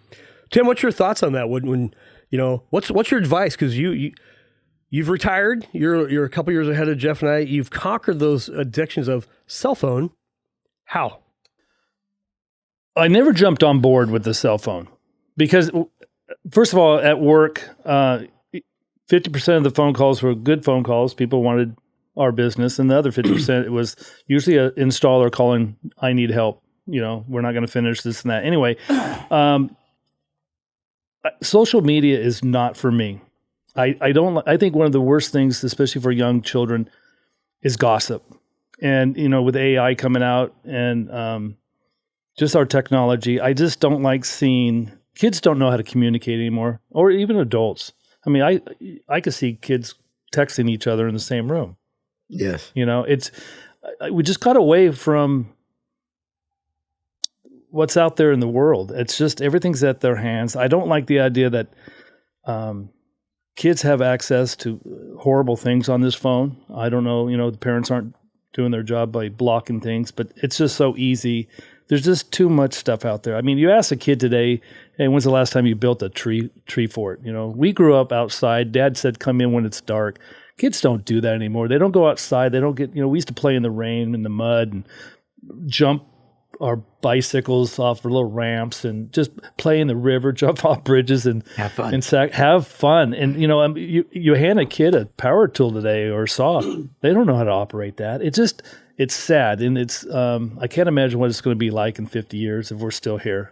Tim, what's your thoughts on that? When what's your advice? Because you've retired. You're a couple years ahead of Jeff and I. You've conquered those addictions of cell phone. How? I never jumped on board with the cell phone because, first of all, at work, 50% of the phone calls were good phone calls. People wanted our business, and the other 50% it was usually an installer calling, "I need help. We're not going to finish this and that." Anyway, social media is not for me. I think one of the worst things, especially for young children, is gossip. And with AI coming out and just our technology, I just don't like seeing kids don't know how to communicate anymore, or even adults. I mean, I could see kids texting each other in the same room. Yes. we just got away from what's out there in the world. It's just everything's at their hands. I don't like the idea that kids have access to horrible things on this phone. I don't know, the parents aren't doing their job by blocking things, but it's just so easy. There's just too much stuff out there. I mean, you ask a kid today, hey, when's the last time you built a tree fort? We grew up outside. Dad said, come in when it's dark. Kids don't do that anymore. They don't go outside. They don't get, we used to play in the rain, in the mud, and jump our bicycles off little ramps and just play in the river, jump off bridges and have fun. Have fun. And, you hand a kid a power tool today or a saw, they don't know how to operate that. It's sad. And it's, I can't imagine what it's going to be like in 50 years if we're still here.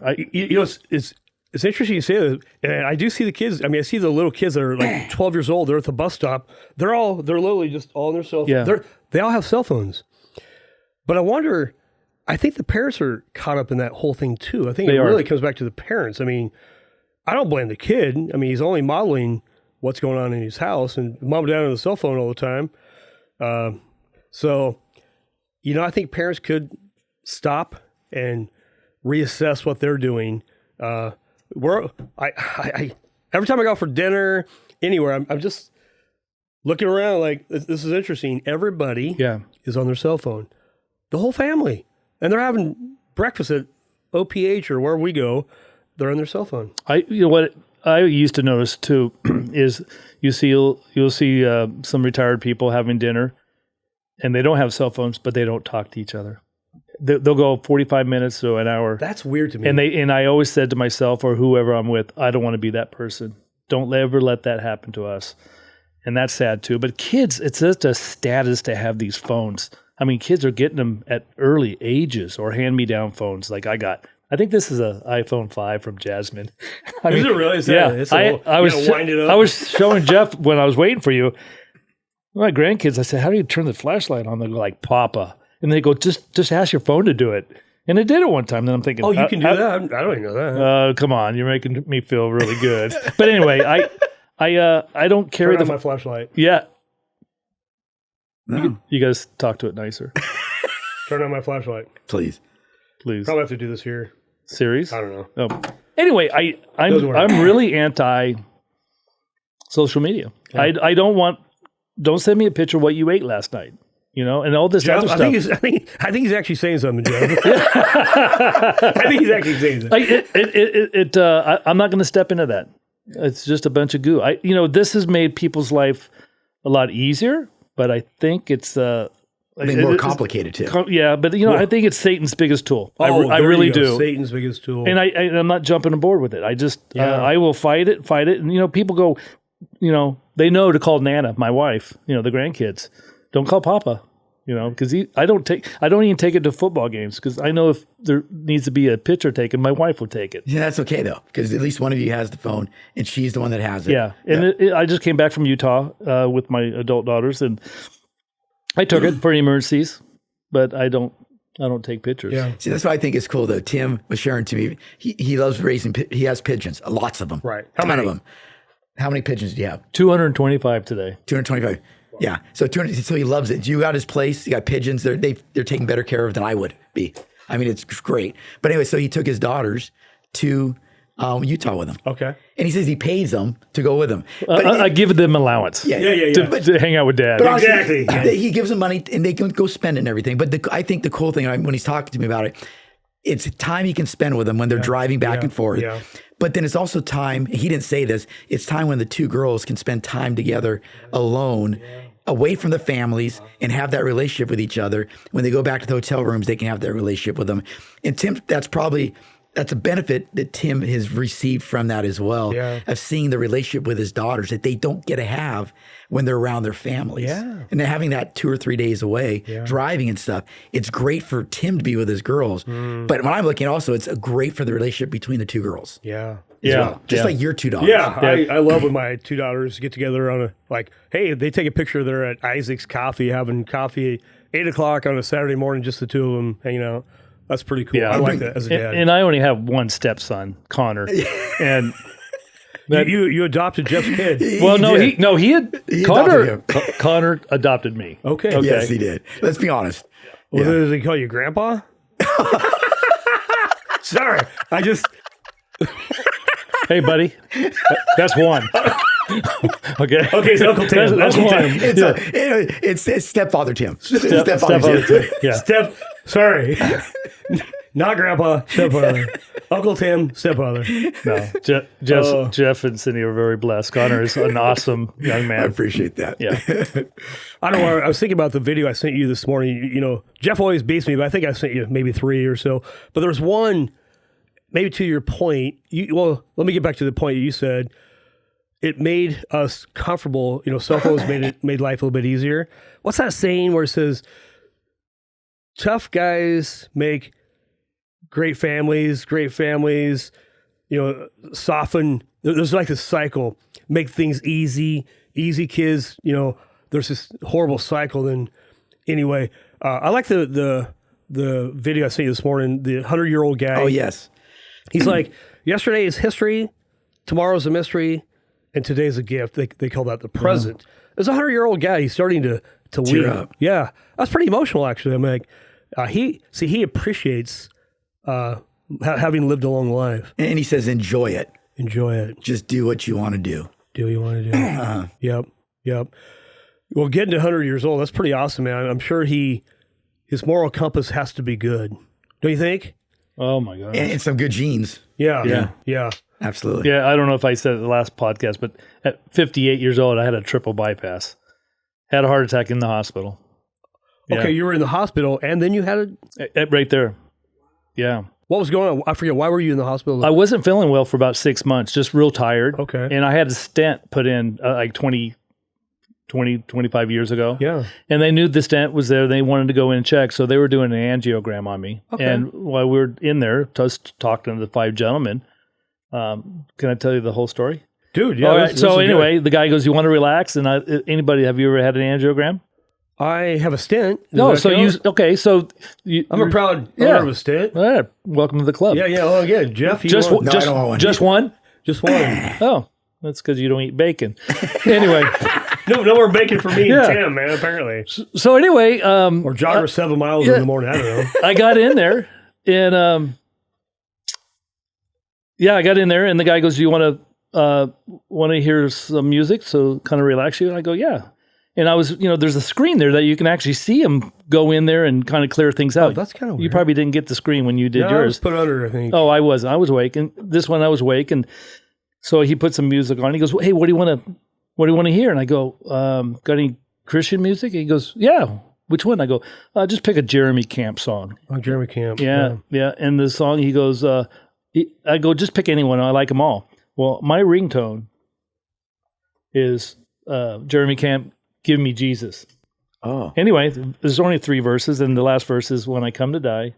It's interesting you say that, and I do see the kids. I mean, I see the little kids that are like 12 years old. They're at the bus stop. They're literally just all on their cell phones. Yeah. They all have cell phones. But I wonder, I think the parents are caught up in that whole thing too. I think it really comes back to the parents. I mean, I don't blame the kid. I mean, he's only modeling what's going on in his house, and mom and dad on the cell phone all the time. So, I think parents could stop and reassess what they're doing. Every time I go out for dinner anywhere, I'm just looking around like this is interesting. Everybody is on their cell phone, the whole family, and they're having breakfast at OPH or wherever we go. They're on their cell phone. What I used to notice too is you'll see some retired people having dinner, and they don't have cell phones, but they don't talk to each other. They'll go 45 minutes to an hour. That's weird to me. And I always said to myself or whoever I'm with, I don't want to be that person. Don't ever let that happen to us. And that's sad too. But kids, it's just a status to have these phones. I mean, kids are getting them at early ages or hand-me-down phones like I got. I think this is an iPhone 5 from Jasmine. Is it really? I was showing Jeff when I was waiting for you. My grandkids, I said, how do you turn the flashlight on? They go like, Papa. And they go, just ask your phone to do it. And it did it one time. Then I'm thinking, you can do that? I don't even know that. Come on, you're making me feel really good. But anyway, I don't carry my flashlight. Yeah. No. You guys talk to it nicer. Turn on my flashlight. Please. Probably have to do this here. Series? I don't know. Oh. Anyway, I'm really anti social media. Yeah. Don't send me a picture of what you ate last night. And all this Jeff, other stuff. I think he's actually saying something, Jeff. I think he's actually saying something. I'm not going to step into that. It's just a bunch of goo. This has made people's life a lot easier, but I think it's more complicated too. But I think it's Satan's biggest tool. I really do. Satan's biggest tool. And I'm not jumping aboard with it. I just I will fight it. And people go, they know to call Nana, my wife. The grandkids. Don't call Papa, because I don't even take it to football games because I know if there needs to be a picture taken, my wife will take it. Yeah, that's okay though, because at least one of you has the phone and she's the one that has it. Yeah, and I just came back from Utah with my adult daughters, and I took it for emergencies, but I don't take pictures. Yeah. See, that's what I think is cool though. Tim was sharing to me. He loves raising. He has pigeons, lots of them. Right. How many of them? How many pigeons do you have? 225 today. 225. Yeah, so he loves it. You got his place. You got pigeons. They're taken better care of than I would be. I mean, it's great. But anyway, so he took his daughters to Utah with him. Okay. And he says he pays them to go with him. I give them allowance. Yeah. To hang out with Dad. But exactly. He gives them money and they can go spend it and everything. But I think the cool thing when he's talking to me about it, it's time he can spend with them when they're driving back and forth. Yeah. But then it's also time, he didn't say this, it's time when the two girls can spend time together alone, away from the families, and have that relationship with each other. When they go back to the hotel rooms, they can have that relationship with them. And Tim, that's a benefit that Tim has received from that as well, of seeing the relationship with his daughters that they don't get to have when they're around their families. Yeah. And then having that 2 or 3 days away, driving and stuff, it's great for Tim to be with his girls. But when I'm looking also, it's great for the relationship between the two girls. Yeah. Well. Just like your two daughters. Yeah. I love when my two daughters get together on hey, they take a picture, they're at Isaac's Coffee, having coffee 8 o'clock on a Saturday morning, just the two of them hanging out. That's pretty cool. Yeah, I like that as a dad. And I only have one stepson, Connor. And You adopted Jeff's kid. Connor adopted me. Okay. Yes, he did. Let's be honest. Well, does he call you Grandpa? Sorry, I just. Hey, buddy. That's one. Okay. Okay, so Uncle Tim. That's Uncle one. Tim. It's stepfather Tim. Stepfather Tim. Yeah. Sorry. Not Grandpa, stepfather. Uncle Tim, stepfather. No, Jeff and Cindy are very blessed. Connor is an awesome young man. I appreciate that. Yeah. I don't know. I was thinking about the video I sent you this morning. You know, Jeff always beats me, but I think I sent you maybe 3 or so. But there's one, maybe to your point. Well, let me get back to the point you said. It made us comfortable. You know, cell phones made life a little bit easier. What's that saying where it says, tough guys make great families, you know, soften. There's like this cycle, make things easy kids, you know, there's this horrible cycle. Then anyway, I like the video I sent you this morning, the 100-year-old guy. Oh, yes. He's like, yesterday is history, tomorrow's a mystery, and today's a gift. They call that the present. There's a 100-year-old guy. He's starting to weep. Up. Yeah. That's pretty emotional, actually. I'm like, he appreciates having lived a long life. And he says, enjoy it. Enjoy it. Just do what you want to do. Do what you want to do. Yep. Well, getting to 100 years old, that's pretty awesome, man. I'm sure his moral compass has to be good. Don't you think? Oh, my God. And some good genes. Yeah. Absolutely. Yeah, I don't know if I said it the last podcast, but at 58 years old, I had a triple bypass. Had a heart attack in the hospital. Okay, you were in the hospital, and then you had right there. Yeah. What was going on? I forget. Why were you in the hospital? I wasn't feeling well for about 6 months, just real tired. Okay. And I had a stent put in like 25 years ago. Yeah. And they knew the stent was there. They wanted to go in and check. So they were doing an angiogram on me. Okay. And while we were in there, just talking to the 5 gentlemen, can I tell you the whole story? Dude, yeah. All right. So anyway, the guy goes, you want to relax? And anybody, have you ever had an angiogram? I have a stent. No, so I'm a proud owner of a stent. All right. Welcome to the club. Yeah. Oh, yeah. Jeff, I don't want one. Just one? Just one. Oh, that's because you don't eat bacon. Anyway. No more bacon for me and Tim, man, apparently. So anyway. Or jogger 7 miles in the morning. I don't know. I got in there and, I got in there and the guy goes, do you want to hear some music? So kind of relax you. And I go, yeah. And I was, there's a screen there that you can actually see him go in there and kind of clear things out. Oh, that's kind of weird. You probably didn't get the screen when you did yours. I was put under, I think. Oh, I was awake. And this one I was awake. And so he put some music on. He goes, hey, what do you want to hear? And I go, got any Christian music? And he goes, yeah. Which one? I go, just pick a Jeremy Camp song. Oh, Jeremy Camp. Yeah. And the song, he goes, I go, just pick anyone. I like them all. Well, my ringtone is Jeremy Camp, Give Me Jesus. Oh. Anyway, there's only 3 verses, and the last verse is, when I come to die,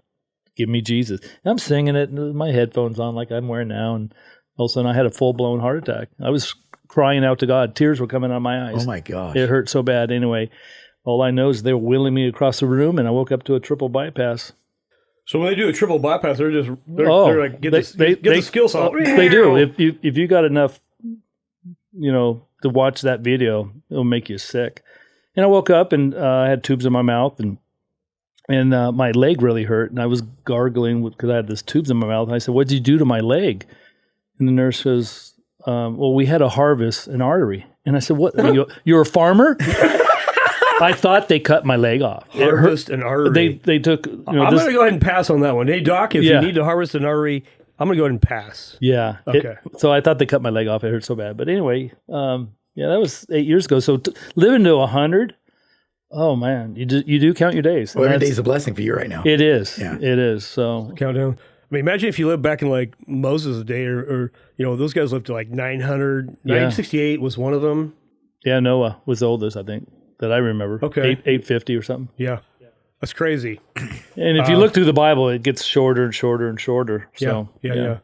give me Jesus. And I'm singing it with my headphones on like I'm wearing now, and all of a sudden I had a full-blown heart attack. I was crying out to God. Tears were coming out of my eyes. Oh, my gosh. It hurt so bad. Anyway, all I know is they were wheeling me across the room, and I woke up to a triple bypass. So when they do a triple bypass, they're like, get the skill saw. They do. If you got enough, to watch that video, it'll make you sick. And I woke up and I had tubes in my mouth and my leg really hurt. And I was gargling because I had these tubes in my mouth. And I said, what did you do to my leg? And the nurse says, well, we had to harvest an artery. And I said, what? You're a farmer? I thought they cut my leg off. Harvest an artery. They took. I'm going to go ahead and pass on that one. Hey, doc, if you need to harvest an artery, I'm going to go ahead and pass. Yeah. Okay. So I thought they cut my leg off. It hurt so bad. But anyway, that was 8 years ago. So living to 100, oh man, you do count your days. Well, every day's a blessing for you right now. It is. Yeah. It is. So countdown. I mean, imagine if you lived back in like Moses' day, or those guys lived to like 900. 968 was one of them. Yeah, Noah was the oldest, I think, that I remember. Okay. 850 or something. Yeah. That's crazy. And if you look through the Bible, it gets shorter and shorter and shorter. So, yeah.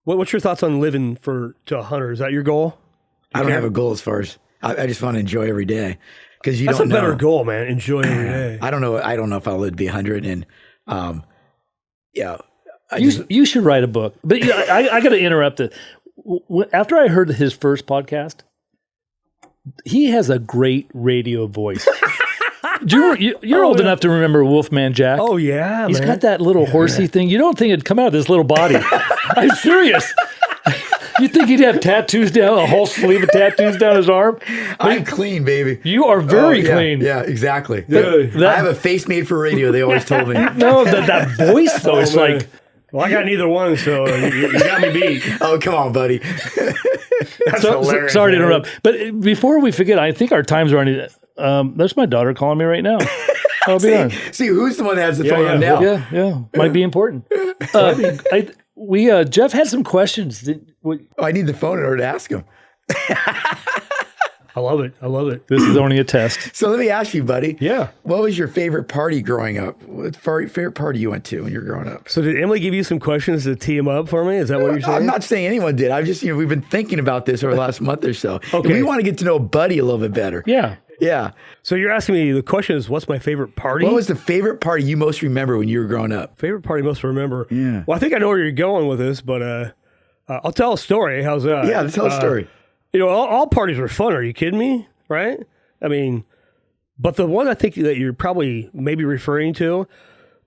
What's your thoughts on living to 100? Is that your goal? I don't have a goal as far as I just want to enjoy every day because That's a better goal, man. Enjoy every day. I don't know if I'll live to be 100, and You should write a book. But I got to interrupt it. After I heard his first podcast, he has a great radio voice. You're old enough to remember Wolfman Jack. Oh, yeah, He's got that little horsey thing. You don't think it'd come out of this little body. I'm serious. You think he'd have tattoos down, a whole sleeve of tattoos down his arm? I'm clean, baby. You are very clean. Yeah, exactly. But I have a face made for radio, they always told me. No, that voice, though, it's like... Well, I got neither one, so you got me beat. Oh, come on, buddy. That's hilarious. Sorry to interrupt. But before we forget, I think our time's running. There's my daughter calling me right now. I'll be on. See, who's the one that has the phone on now? Yeah. Might be important. Jeff had some questions. I need the phone in order to ask him. I love it. This is only a test. So let me ask you, buddy. Yeah. What was your favorite party growing up? What favorite party you went to when you were growing up? So did Emily give you some questions to tee him up for me? Is that what you're saying? I'm not saying anyone did. I've just, we've been thinking about this over the last month or so. Okay. And we want to get to know Buddy a little bit better. Yeah. Yeah. So you're asking me, the question is, what's my favorite party? What was the favorite party you most remember when you were growing up? Favorite party most remember? Yeah. Well, I think I know where you're going with this, but I'll tell a story. How's that? Yeah, tell a story. All parties were fun. Are you kidding me? Right? I mean, but the one I think that you're probably maybe referring to,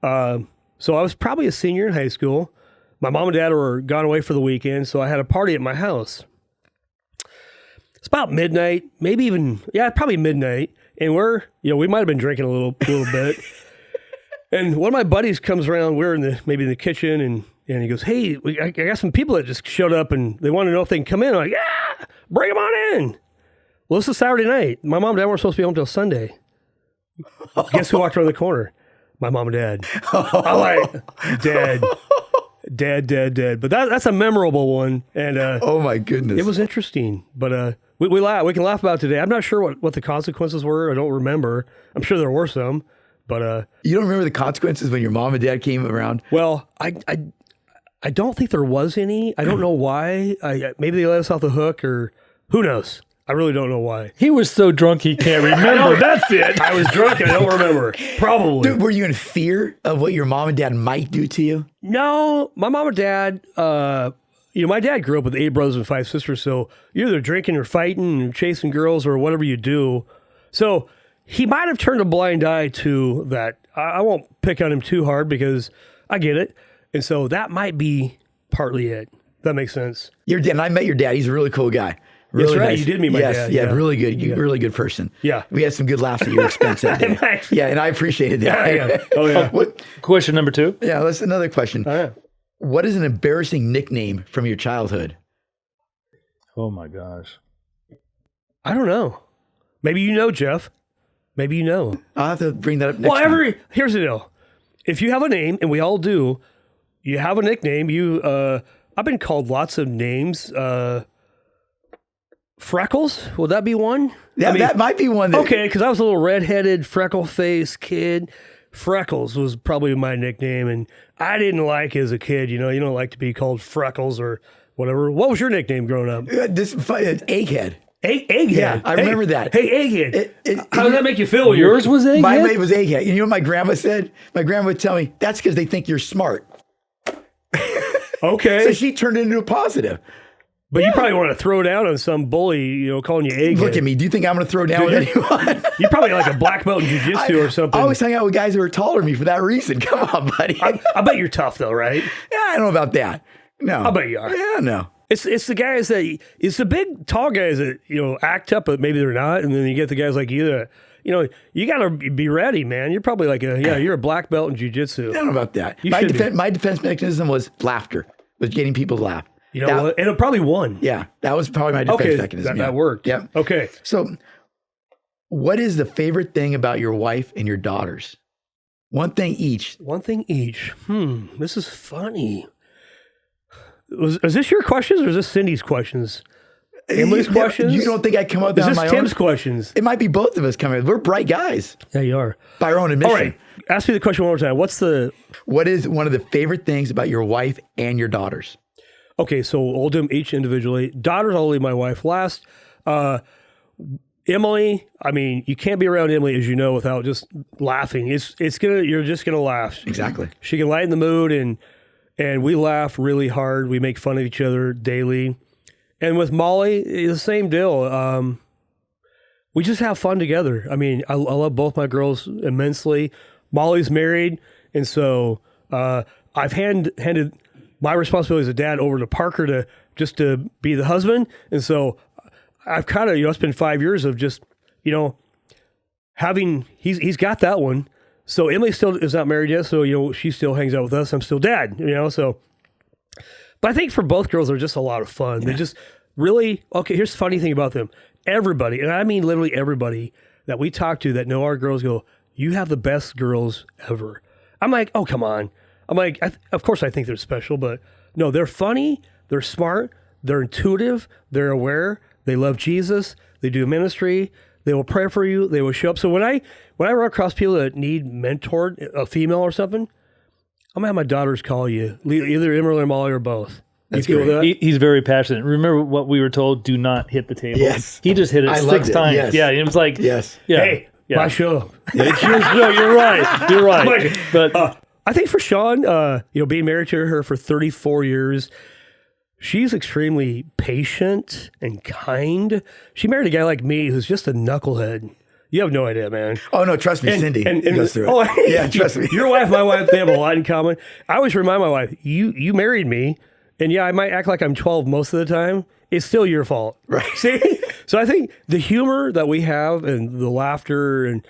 so I was probably a senior in high school. My mom and dad were gone away for the weekend, so I had a party at my house. It's about midnight, maybe even, probably midnight. And we might have been drinking a little bit. And one of my buddies comes around, we're maybe in the kitchen, and he goes, hey, I got some people that just showed up and they want to know if they can come in. I'm like, yeah, bring them on in. Well, this is Saturday night. My mom and dad weren't supposed to be home until Sunday. Guess who walked around the corner? My mom and dad. I'm like, dead. But that's a memorable one. And oh my goodness, it was interesting. But we laugh. We can laugh about it today. I'm not sure what the consequences were. I don't remember. I'm sure there were some. But you don't remember the consequences when your mom and dad came around? Well, I don't think there was any. I don't know why. Maybe they let us off the hook, or who knows. I really don't know why. He was so drunk he can't remember. That's it. I was drunk. I don't remember. Probably. Dude, were you in fear of what your mom and dad might do to you? No, my mom and dad. My dad grew up with 8 brothers and 5 sisters. So you're either drinking or fighting or chasing girls or whatever you do. So he might have turned a blind eye to that. I won't pick on him too hard because I get it. And so that might be partly it. That makes sense. Your dad, and I met your dad. He's a really cool guy. Really That's right. nice. You did meet my dad. Yeah, really good. Really good person. Yeah. We had some good laughs at your expense that day. Yeah, and I appreciated that. Yeah. Oh, yeah. Question number 2. Yeah, that's another question. Oh, yeah. What is an embarrassing nickname from your childhood? Oh, my gosh. I don't know. Maybe you know, Jeff. Maybe you know. I'll have to bring that up next time. Here's the deal. If you have a name, and we all do, you have a nickname. I've been called lots of names. Freckles, would that be one? Yeah, that might be one. Okay, because I was a little redheaded, freckle-faced kid. Freckles was probably my nickname, and I didn't like as a kid. You don't like to be called Freckles or whatever. What was your nickname growing up? Egghead. Egghead. Yeah, I remember that. Hey, Egghead. How did that make you feel? Yours was Egghead? My name was Egghead. You know what my grandma said? My grandma would tell me, that's because they think you're smart. Okay. So she turned it into a positive. But you probably want to throw down on some bully, calling you Egghead. Look at me. Do you think I'm going to throw down with anyone? You're probably like a black belt in jiu-jitsu or something. I always hang out with guys who are taller than me for that reason. Come on, buddy. I bet you're tough, though, right? Yeah, I don't know about that. No. I bet you are. Yeah, no. It's the guys it's the big, tall guys that, act up, but maybe they're not. And then you get the guys like you that, you got to be ready, man. You're probably like you're a black belt in jiu-jitsu. I don't know about that. My defense mechanism was laughter, was getting people to laugh. You know what? And it probably won. Yeah, that was probably my defense mechanism. That worked. Yeah. Okay. So, what is the favorite thing about your wife and your daughters? One thing each. This is funny. Is this your questions or is this Cindy's questions? Emily's questions? You don't think I come up with my own? Is this Tim's questions? It might be both of us coming. We're bright guys. Yeah, you are. By our own admission. All right. Ask me the question one more time. What is one of the favorite things about your wife and your daughters? Okay, so we'll do them each individually. Daughters, I'll leave my wife last. Emily, I mean, you can't be around Emily, as you know, without just laughing. You're just gonna laugh. Exactly. She can lighten the mood, and and we laugh really hard. We make fun of each other daily. And with Molly, it's the same deal. We just have fun together. I mean, I love both my girls immensely. Molly's married, and so I've handed my responsibility as a dad over to Parker to be the husband. And so I've kind of, it's been 5 years of just, he's got that one. So Emily still is not married yet. So, she still hangs out with us. I'm still dad, so. But I think for both girls, they're just a lot of fun. Yeah. They just really, okay, here's the funny thing about them. Everybody, and I mean literally everybody that we talk to that know our girls go, you have the best girls ever. I'm like, oh, come on. I'm like, of course I think they're special, but no, they're funny, they're smart, they're intuitive, they're aware, they love Jesus, they do ministry, they will pray for you, they will show up. So when I run across people that need mentored, a female or something, I'm going to have my daughters call you, either Emily or Molly or both. That's great. He's very passionate. Remember what we were told, do not hit the table. Yes. He just hit it 6 times. Yes. Yeah, it was like, yes. Yeah. Hey, my show. It's your show. You're right. You're right. But I think for Shawn, being married to her for 34 years, she's extremely patient and kind. She married a guy like me who's just a knucklehead. You have no idea, man. Oh, no, trust me, Cindy goes through it. Oh, yeah, trust me. Your wife, my wife, they have a lot in common. I always remind my wife, you married me, and yeah, I might act like I'm 12 most of the time. It's still your fault. Right. See? So I think the humor that we have and the laughter and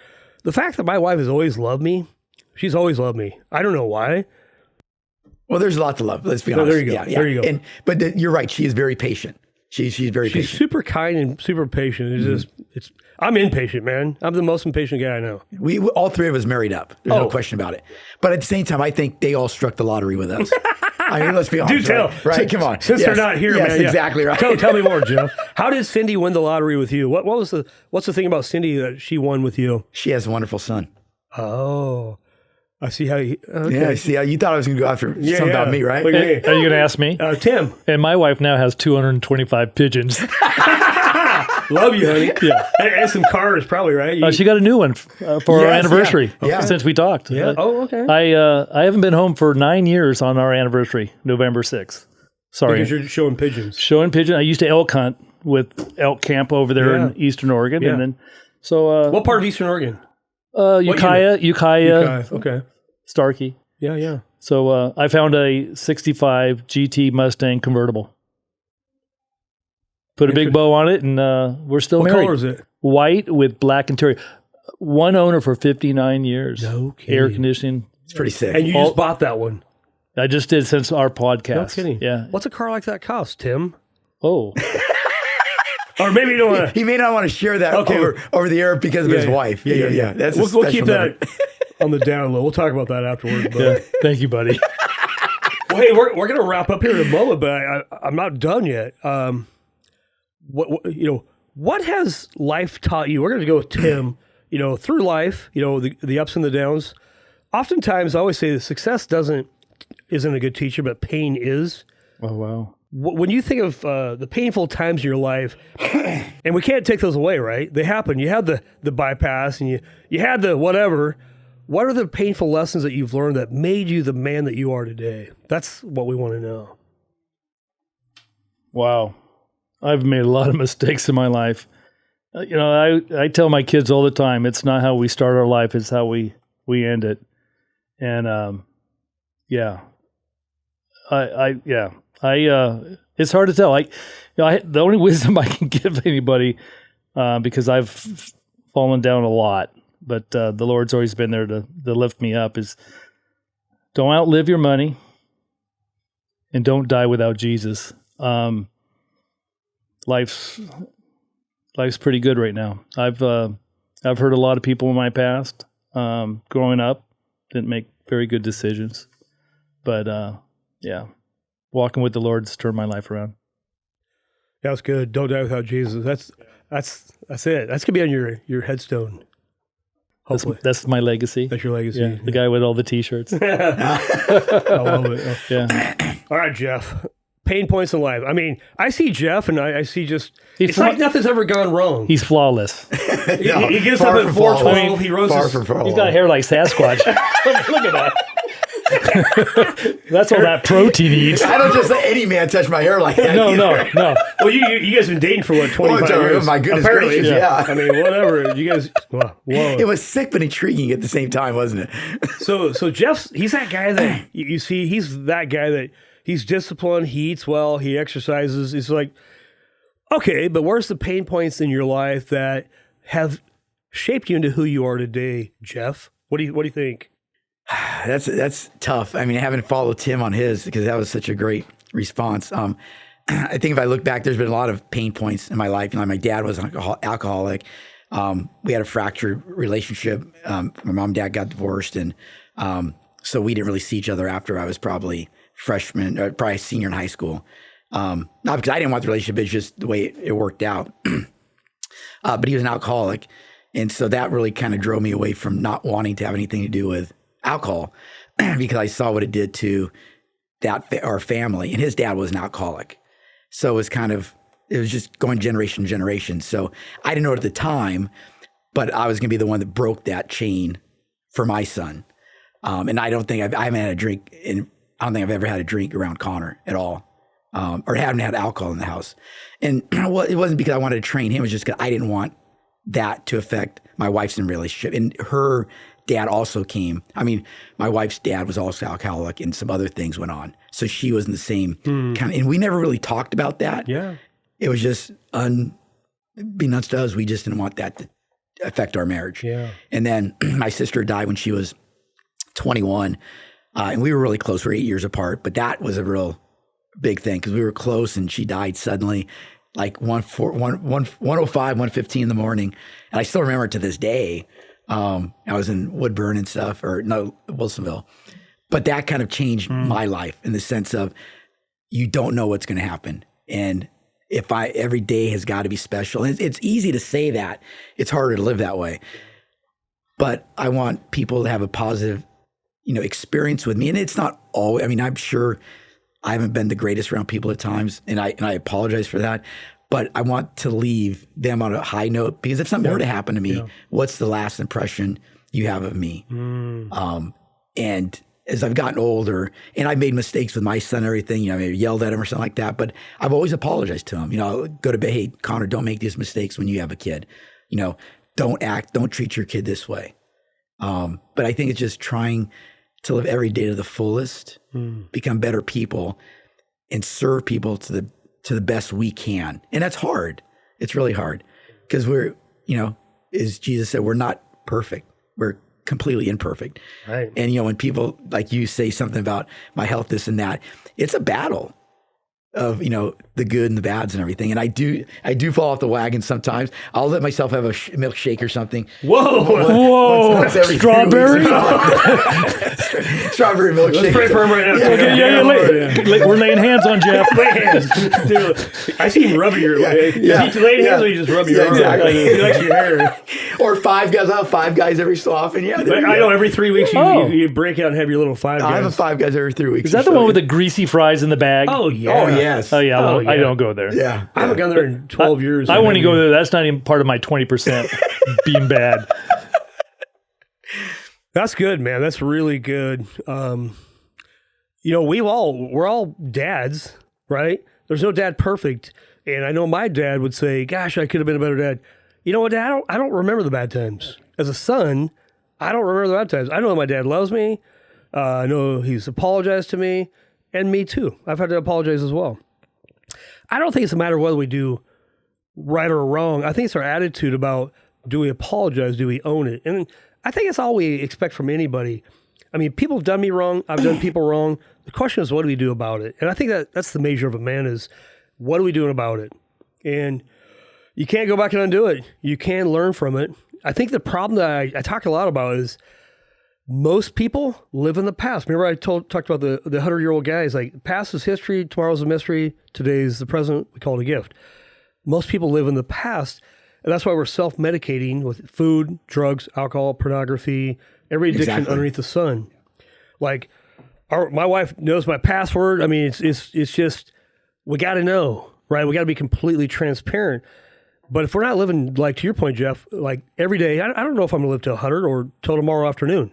the fact that my wife has always loved me, she's always loved me. I don't know why. Well, there's a lot to love. Let's be honest. There you go. Yeah, yeah. There you go. But you're right. She is very patient. She's very patient. She's super kind and super patient. I'm impatient, man. I'm the most impatient guy I know. We all three of us married up. There's no question about it. But at the same time, I think they all struck the lottery with us. I mean, let's be honest. Do tell. Right? Come on. Since they're not here, yes, man. Exactly right. Tell me more, Jeff. How did Cindy win the lottery with you? What's the thing about Cindy that she won with you? She has a wonderful son. Oh. I see how you... Okay. Yeah, I see how you thought I was going to go after something about me, right? Are you going to ask me? Tim. And my wife now has 225 pigeons. Love you, honey. Yeah. And some cars, probably, right? She got a new one for our anniversary since we talked. Yeah. Okay. I haven't been home for 9 years on our anniversary, November 6th. Sorry. Because you're showing pigeons. Showing pigeons. I used to elk hunt with elk camp over there in Eastern Oregon. Yeah. And then, so... what part of Eastern Oregon? Ukiah. Okay. Starkey. Yeah. So I found a 65 GT Mustang convertible. Put a big bow on it, and we're still married. What color is it? White with black interior. One owner for 59 years. No kidding. Air conditioning. It's pretty sick. And you just bought that one? I just did since our podcast. No kidding. Yeah. What's a car like that cost, Tim? Oh. Or maybe you don't want to... He may not want to share that over the air because of his wife. Yeah. That's we'll keep that on the down low. We'll talk about that afterwards. Yeah. Thank you, buddy. Well, hey, we're going to wrap up here in a moment, but I'm not done yet. What has life taught you? We're going to go with Tim. Through life, the ups and the downs. Oftentimes, I always say that success isn't a good teacher, but pain is. Oh wow! When you think of the painful times in your life, and we can't take those away, right? They happen. You had the bypass, and you had the whatever. What are the painful lessons that you've learned that made you the man that you are today? That's what we want to know. Wow. I've made a lot of mistakes in my life. I tell my kids all the time, it's not how we start our life, it's how we end it. And it's hard to tell. The only wisdom I can give anybody, because I've fallen down a lot, but the Lord's always been there to lift me up, is don't outlive your money and don't die without Jesus. Life's pretty good right now. I've heard a lot of people in my past, growing up, didn't make very good decisions, but walking with the Lord's turned my life around. That's good. Don't die without Jesus. That's it. That's gonna be on your headstone. Hopefully, that's my legacy. That's your legacy. Yeah, the guy with all the T-shirts. I love it. Oh. Yeah. All right, Jeff. Pain points in life. I mean, I see Jeff, and I see it's like nothing's ever gone wrong. He's flawless. He gets up at 4:12. He runs. He's got hair like Sasquatch. Look at that. That's all that protein eats. I don't just let any man touch my hair like that. No. Well, you guys have been dating for what, 25 years? Oh my goodness Apparently, gracious, yeah. I mean, whatever. You guys, whoa. It was sick but intriguing at the same time, wasn't it? So he's that guy that you see. He's that guy that he's disciplined. He eats well. He exercises. He's like, okay, but where's the pain points in your life that have shaped you into who you are today, Jeff? What do you think? That's tough. I mean, I haven't followed Tim on his because that was such a great response. I think if I look back, there's been a lot of pain points in my life. You know, my dad was an alcoholic. We had a fractured relationship. My mom and dad got divorced, and so we didn't really see each other after I was probably freshman, or probably senior in high school. Not because I didn't want the relationship, it's just the way it worked out. But he was an alcoholic. And so that really kind of drove me away from not wanting to have anything to do with alcohol because I saw what it did to our family. And his dad was an alcoholic. So it was just going generation to generation. So I didn't know it at the time, but I was going to be the one that broke that chain for my son. And I don't think I haven't had a drink, and I don't think I've ever had a drink around Connor at all. Or haven't had alcohol in the house. And well, it wasn't because I wanted to train him. It was just because I didn't want that to affect my wife's relationship. And her dad also came. I mean, my wife's dad was also alcoholic and some other things went on. So she was in the same kind of, and we never really talked about that. Yeah. It was just unbeknownst to us, we just didn't want that to affect our marriage. Yeah. And then my sister died when she was 21. And we were really close. We're 8 years apart, but that was a real big thing because we were close and she died suddenly, like 1:05, 1:15 in the morning. And I still remember it to this day. I was in Woodburn and stuff, or no, Wilsonville. But that kind of changed my life in the sense of you don't know what's going to happen. And every day has got to be special. And it's easy to say that. It's harder to live that way. But I want people to have a positive, experience with me. And it's not always, I mean, I'm sure I haven't been the greatest around people at times, and I apologize for that. But I want to leave them on a high note because if something were to happen to me, what's the last impression you have of me? And as I've gotten older, and I've made mistakes with my son and everything, I maybe yelled at him or something like that, but I've always apologized to him. I'll go to bed, hey, Connor, don't make these mistakes when you have a kid. Don't treat your kid this way. But I think it's just trying to live every day to the fullest, become better people, and serve people to the best we can. And that's hard. It's really hard because we're, as Jesus said, we're not perfect. We're completely imperfect. Right. And, when people like you say something about my health, this and that, it's a battle of, the good and the bads and everything. And I do fall off the wagon sometimes. I'll let myself have a milkshake or something. Whoa. Once every Strawberry? Strawberry milkshake. Let's pray for him right now. We're laying hands on Jeff. Lay hands. Dude, I see him rubbing your leg. Is he laying hands or you just rub your arm? Exactly. He likes your hair. Or Five Guys. I have Five Guys every so often. Yeah, I know every 3 weeks you break out and have your little Five Guys. I have a Five Guys every 3 weeks. Is that the one with the greasy fries in the bag? Oh, yeah. Oh, yes. Oh, yeah. Well, I don't go there. Yeah. I haven't gone there in 12 years. I wouldn't go there. That's not even part of my 20% being bad. That's good, man. That's really good. We're all dads, right? There's no dad perfect. And I know my dad would say, gosh, I could have been a better dad. You know what, Dad? I don't remember the bad times. As a son, I don't remember the bad times. I know my dad loves me. I know he's apologized to me, and me too. I've had to apologize as well. I don't think it's a matter of whether we do right or wrong. I think it's our attitude about, do we apologize? Do we own it? And I think it's all we expect from anybody. I mean, people have done me wrong. I've done people wrong. The question is, what do we do about it? And I think that's the measure of a man is, what are we doing about it? And you can't go back and undo it. You can learn from it. I think the problem that I talk a lot about is most people live in the past. Remember I talked about the 100-year-old guys, like past is history, tomorrow's a mystery, today's the present, we call it a gift. Most people live in the past, and that's why we're self-medicating with food, drugs, alcohol, pornography, every addiction underneath the sun. Like my wife knows my password. I mean, it's just, we got to know, right? We got to be completely transparent. But if we're not living, like to your point, Jeff, like every day, I don't know if I'm going to live to 100 or till tomorrow afternoon,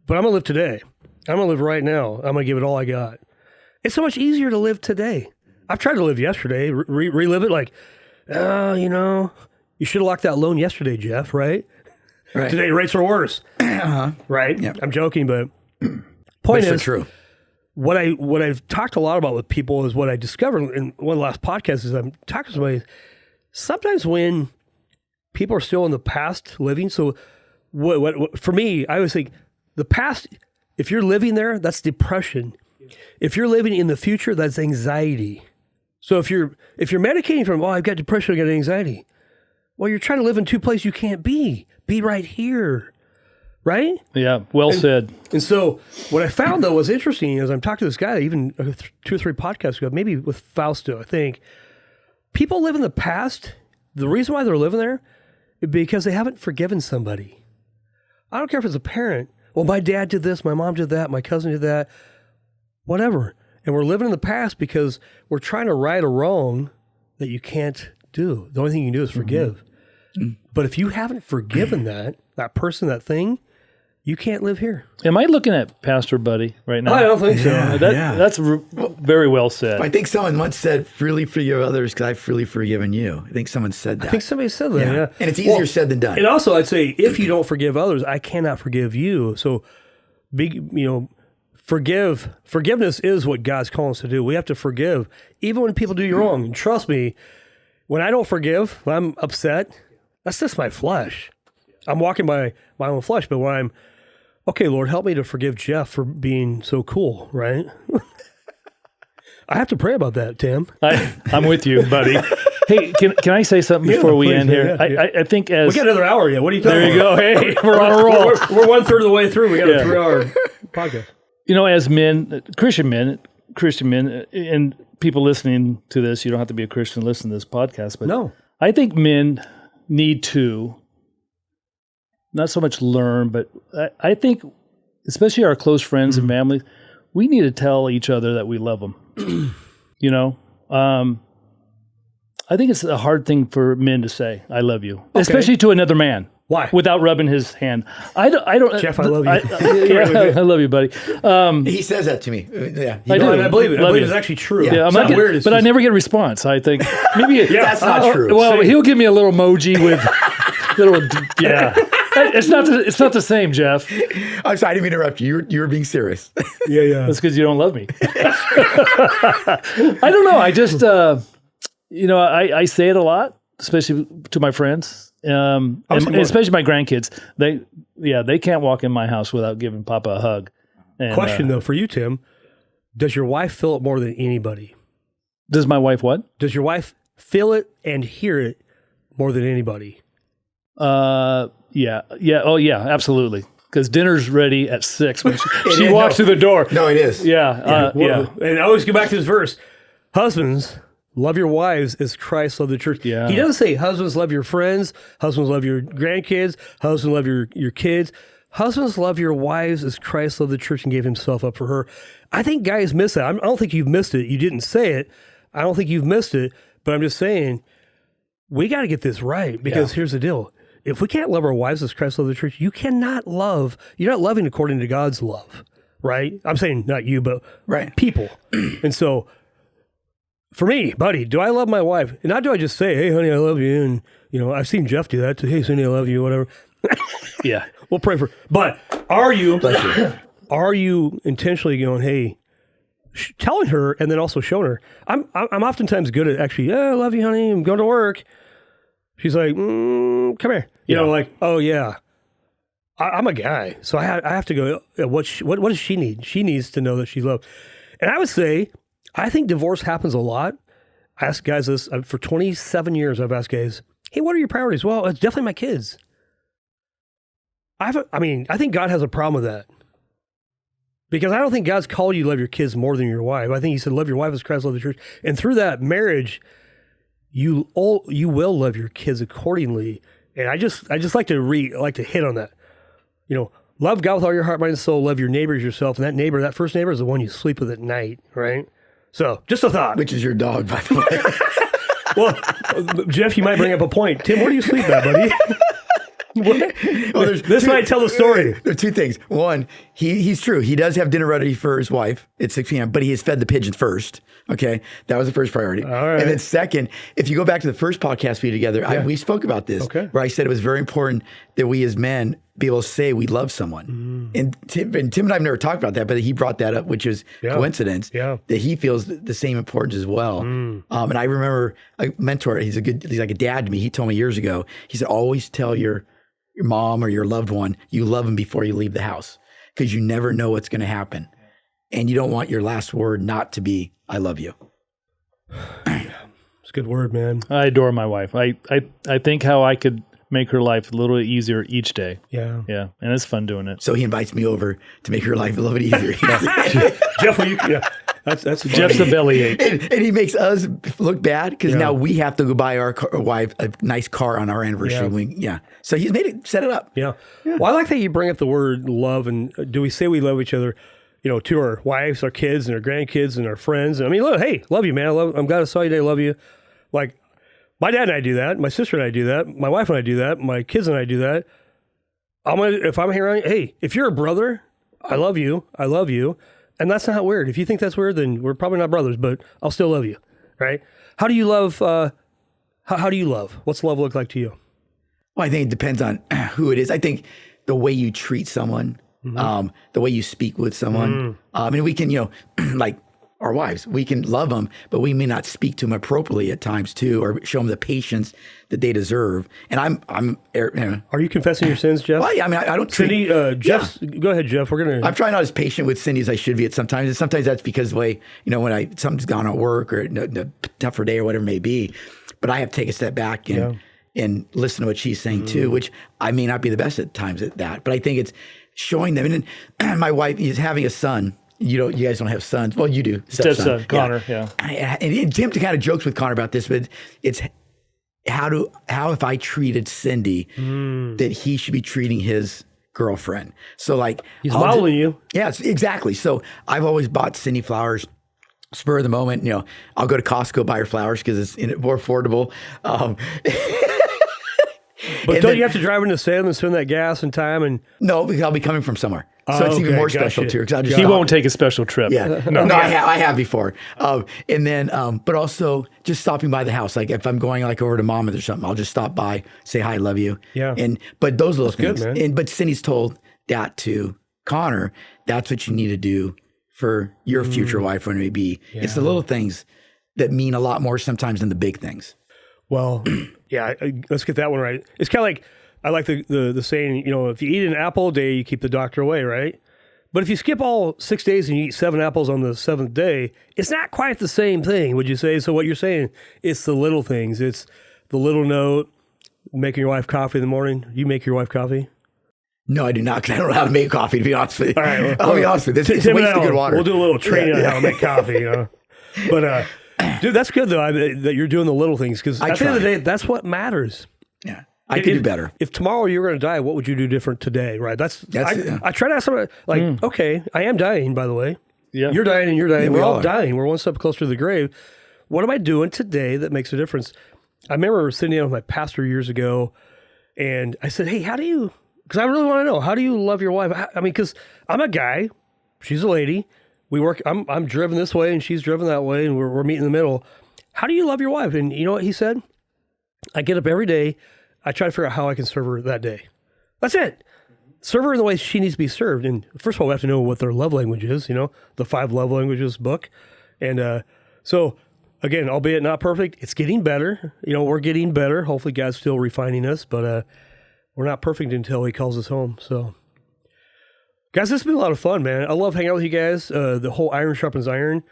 but I'm going to live today. I'm going to live right now. I'm going to give it all I got. It's so much easier to live today. I've tried to live yesterday, relive it like, you should have locked that loan yesterday, Jeff, right? Right. Today rates are worse. Right? Yep. I'm joking, but point is, true. What I've talked a lot about with people is what I discovered in one of the last podcasts is I'm talking to somebody. Sometimes when people are still in the past living, so what for me, I always think the past, if you're living there, that's depression. If you're living in the future, that's anxiety. So if you're medicating from, I've got depression, I've got anxiety. Well, you're trying to live in two places you can't be. Be right here. Right? Yeah, well said. And so what I found, though, was interesting is I'm talking to this guy, even 2 or 3 podcasts ago, maybe with Fausto, I think. People live in the past. The reason why they're living there is because they haven't forgiven somebody. I don't care if it's a parent. Well, my dad did this, my mom did that, my cousin did that, whatever. And we're living in the past because we're trying to right a wrong that you can't do. The only thing you can do is forgive. Mm-hmm. But if you haven't forgiven that person, that thing, you can't live here. Am I looking at Pastor Buddy right now? I don't think so. That's very well said. I think someone once said, freely forgive others because I've freely forgiven you. I think someone said that. I think somebody said that, yeah. And it's easier said than done. And also, I'd say, if you don't forgive others, I cannot forgive you. So, forgiveness is what God's calling us to do. We have to forgive, even when people do you wrong. And trust me, when I don't forgive, when I'm upset, that's just my flesh. I'm walking by my own flesh, but when I'm, okay, Lord, help me to forgive Jeff for being so cool, right? I have to pray about that, Tim. I'm with you, buddy. Hey, can I say something before we end here? Yeah. I think as... We got another hour yet. What are you talking about? There you go. Hey, we're on a roll. We're 1/3 of the way through. We got a 3-hour podcast. As men, Christian men, and people listening to this, you don't have to be a Christian to listen to this podcast, but no. I think men need to not so much learn, but I think, especially our close friends and family, we need to tell each other that we love them. I think it's a hard thing for men to say, I love you, especially to another man. Why? Without rubbing his hand. I don't. Jeff, I love you. I love you, buddy. He says that to me. Yeah, I do. I believe it. I believe it's actually true. Yeah, it's not weird. But I never get a response. I think maybe that's not true. Well, he'll give me a little emoji with little. Yeah, it's not the same, Jeff. I'm sorry, I didn't mean to interrupt you. You were being serious. Yeah. That's because you don't love me. I don't know. I just I say it a lot, especially to my friends. And especially my grandkids, they can't walk in my house without giving Papa a hug. And, question though for you, Tim, does your wife feel it more than anybody? Does my wife what? Does your wife feel it and hear it more than anybody? Yeah. Oh yeah, absolutely. Because dinner's ready at 6 when she walks through the door. No, it is. Yeah. And I always go back to this verse: husbands, love your wives as Christ loved the church. Yeah. He doesn't say husbands love your friends, husbands love your grandkids, husbands love your kids. Husbands love your wives as Christ loved the church and gave himself up for her. I think guys miss that. I don't think you've missed it. You didn't say it. I don't think you've missed it. But I'm just saying, we got to get this right because here's the deal. If we can't love our wives as Christ loved the church, you're not loving according to God's love, right? I'm saying not you, but people. And so, for me, buddy, do I love my wife? And not do I just say, hey, honey, I love you. And, I've seen Jeff do that. Hey, Cindy, I love you, whatever. Yeah. We'll pray for. But are you intentionally going, hey, telling her and then also showing her? I'm oftentimes good at actually, I love you, honey. I'm going to work. She's like, come here. Oh, yeah. I'm a guy. So I have to go, what does she need? She needs to know that she's loved. And I would say, I think divorce happens a lot. I ask guys this for 27 years. I've asked guys, hey, what are your priorities? Well, it's definitely my kids. I think God has a problem with that. Because I don't think God's called you to love your kids more than your wife. I think he said, love your wife as Christ loved the church. And through that marriage, you will love your kids accordingly. And I just like to hit on that. Love God with all your heart, mind, and soul. Love your neighbor as yourself. And that first neighbor is the one you sleep with at night, right? So, just a thought. Which is your dog, by the way. Well, Jeff, you might bring up a point. Tim, where do you sleep at, buddy? Well, this might tell the story. There are two things. One, he's true. He does have dinner ready for his wife at 6 p.m., but he has fed the pigeons first. Okay. That was the first priority. All right. And then second, if you go back to the first podcast we did together, we spoke about this, where I said it was very important that we as men be able to say we love someone. And Tim and I have never talked about that, but he brought that up, which is coincidence, that he feels the same importance as well. And I remember a mentor, he's like a dad to me. He told me years ago, he said, always tell your mom or your loved one you love them before you leave the house, because you never know what's going to happen. And you don't want your last word not to be, I love you. It's a good word, man. I adore my wife. I think how I could make her life a little easier each day. Yeah. Yeah. And it's fun doing it. So he invites me over to make her life a little bit easier. Jeff, that's Jeff's a bellyache. And he makes us look bad because now we have to go buy our wife a nice car on our anniversary. So he's set it up. Yeah. Well, I like that you bring up the word love. And do we say we love each other, to our wives, our kids, and our grandkids, and our friends? I mean, look, hey, love you, man. I'm glad I saw you today. Love you. Like, my dad and I do that. My sister and I do that. My wife and I do that. My kids and I do that. If I'm here, hey, if you're a brother, I love you. I love you. And that's not weird. If you think that's weird, then we're probably not brothers, but I'll still love you, right? How do you love, how do you love? What's love look like to you? Well, I think it depends on who it is. I think the way you treat someone, the way you speak with someone. I mean, we can, like our wives, we can love them, but we may not speak to them appropriately at times too, or show them the patience that they deserve. And I'm. Are you confessing your sins, Jeff? Well, I mean, I don't. Cindy, Jeff, go ahead, Jeff. I'm trying not as patient with Cindy as I should be at sometimes. And sometimes that's because the way, when something's gone at work or a tougher day or whatever it may be. But I have to take a step back and listen to what she's saying too, which I may not be the best at times at that. But I think it's showing them. And then my wife is having a son. You guys don't have sons. Well, you do. Stepson, Connor, yeah. And Tim kind of jokes with Connor about this, but it's how if I treated Cindy that he should be treating his girlfriend. So like he's modeling you. Yeah, exactly. So I've always bought Cindy flowers. Spur of the moment, I'll go to Costco, buy her flowers because it's more affordable. But don't you have to drive into Salem and spend that gas and time? And no, because I'll be coming from somewhere. So it's even more special too. He won't take a special trip. Yeah, no, I have before. And then, but also just stopping by the house. Like if I'm going like over to Mama's or something, I'll just stop by, say hi, love you. Yeah. But those little things. Good, man. But Cindy's told that to Connor. That's what you need to do for your future wife when it may be. Yeah. It's the little things that mean a lot more sometimes than the big things. Well, yeah, let's get that one right. It's kind of like, I like the saying, if you eat an apple a day, you keep the doctor away, right? But if you skip all 6 days and you eat 7 apples on the 7th day, it's not quite the same thing, would you say? So what you're saying, it's the little things. It's the little note, making your wife coffee in the morning. You make your wife coffee? No, I do not, because I don't know how to make coffee, to be honest with you. All right, I'll be honest with you. It's a waste of good water. We'll do a little training on how to make coffee, But, dude, that's good, though, that you're doing the little things, because at the end of the day, that's what matters. Yeah. I could do better. If tomorrow you're going to die, what would you do different today, right? I try to ask somebody, okay, I am dying, by the way. Yeah. You're dying and you're dying. Yeah, we're all dying. We're one step closer to the grave. What am I doing today that makes a difference? I remember sitting down with my pastor years ago, and I said, hey, because I really want to know, how do you love your wife? I mean, because I'm a guy, she's a lady. We work, I'm driven this way and she's driven that way, and we're meeting in the middle. How do you love your wife? And you know what he said? I get up every day. I try to figure out how I can serve her that day. That's it. Serve her in the way she needs to be served. And first of all, we have to know what their love language is, the 5 love languages book. And so, again, albeit not perfect, it's getting better. We're getting better. Hopefully God's still refining us, but we're not perfect until he calls us home. So, guys, this has been a lot of fun, man. I love hanging out with you guys. The whole iron sharpens iron.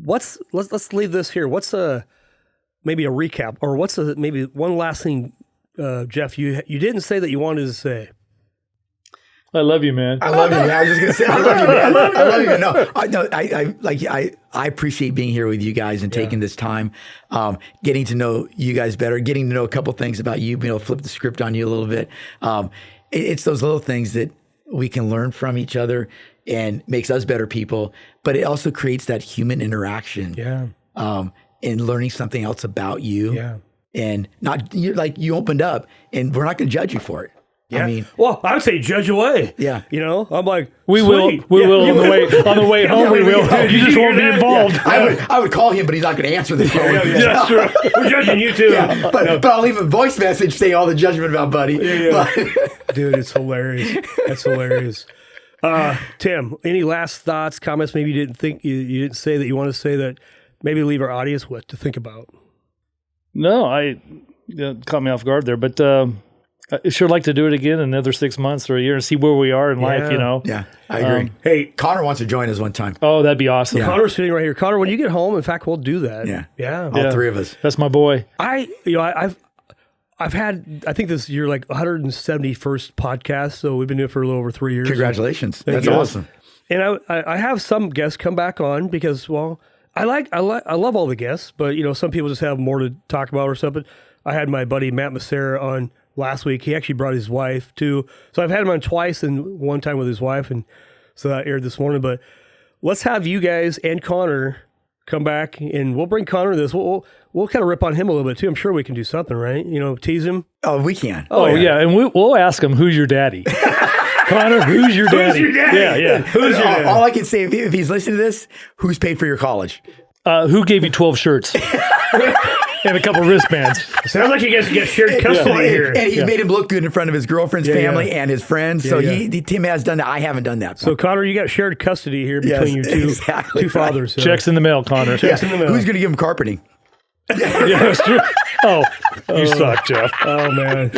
Let's leave this here. What's maybe a recap, or maybe one last thing, Jeff, you didn't say that you wanted to say? I love you, man. I love you, man. I was just going to say, I love you, man. I love you. No, I appreciate being here with you guys and taking this time, getting to know you guys better, getting to know a couple things about you, being able to flip the script on you a little bit. It's those little things that we can learn from each other and makes us better people, but it also creates that human interaction. Yeah. And learning something else about you. Yeah. and not you opened up, and we're not going to judge you for it. Yeah. I mean, well, I would say judge away. Yeah. I'm like, we will on the way home. We will. You just won't be involved. Yeah. I would call him, but he's not going to answer the phone. That's true. We're judging you too. Yeah, but I'll leave a voice message saying all the judgment about Buddy. Yeah. Dude, it's hilarious. That's hilarious. Tim, any last thoughts, comments? Maybe you didn't say that you want to say that. Maybe leave our audience with to think about. No, caught me off guard there, but. I'd sure like to do it again in another 6 months or a year and see where we are in life, Yeah, I agree. Hey, Connor wants to join us one time. Oh, that'd be awesome. Yeah. Connor's sitting right here. Connor, when you get home, in fact, we'll do that. Yeah. All three of us. That's my boy. I've had, I think this year, like 171st podcast. So we've been doing it for a little over 3 years. Congratulations. That's awesome. And I have some guests come back on because, well, I love all the guests, but some people just have more to talk about or something. I had my buddy Matt Massera on last week. He actually brought his wife too. So I've had him on twice and one time with his wife. And so that aired this morning, but let's have you guys and Connor come back and we'll bring Connor to this. We'll kind of rip on him a little bit too. I'm sure we can do something, right? Tease him. Oh, we can. Oh yeah. And we'll ask him, who's your daddy? Connor, who's your daddy? Who's your daddy? Yeah. Who's your daddy? All I can say, if he's listening to this, who's paid for your college? Who gave you 12 shirts? And a couple wristbands. Sounds like you guys get shared custody here. And he's made him look good in front of his girlfriend's family and his friends. So Tim has done that. I haven't done that. So Connor, you got shared custody here between your two fathers. So. Checks in the mail, Connor. Checks in the mail. Who's going to give him carpeting? Yeah, that's true. Oh, you suck, Jeff. Oh, man.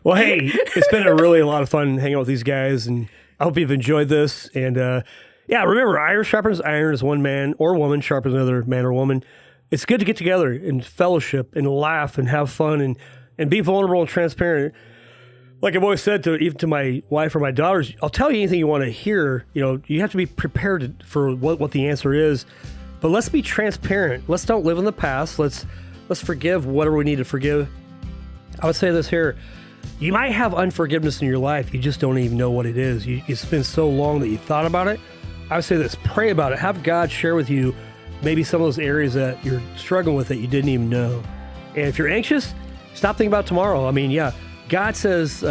Well, hey, it's been a lot of fun hanging out with these guys, and I hope you've enjoyed this. And remember, iron sharpens iron as one man or woman sharpens another man or woman. It's good to get together and fellowship and laugh and have fun and be vulnerable and transparent. Like I've always said even to my wife or my daughters, I'll tell you anything you want to hear. You have to be prepared for what the answer is. But let's be transparent. Let's don't live in the past. Let's forgive whatever we need to forgive. I would say this here. You might have unforgiveness in your life. You just don't even know what it is. It's been so long that you thought about it. I would say this. Pray about it. Have God share with you maybe some of those areas that you're struggling with that you didn't even know. And if you're anxious, stop thinking about tomorrow. I mean, God says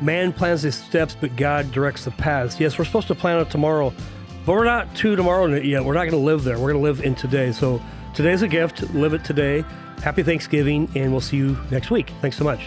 man plans his steps, but God directs the paths. Yes, we're supposed to plan out tomorrow, but we're not to tomorrow yet. We're not going to live there. We're going to live in today. So today's a gift. Live it today. Happy Thanksgiving, and we'll see you next week. Thanks so much.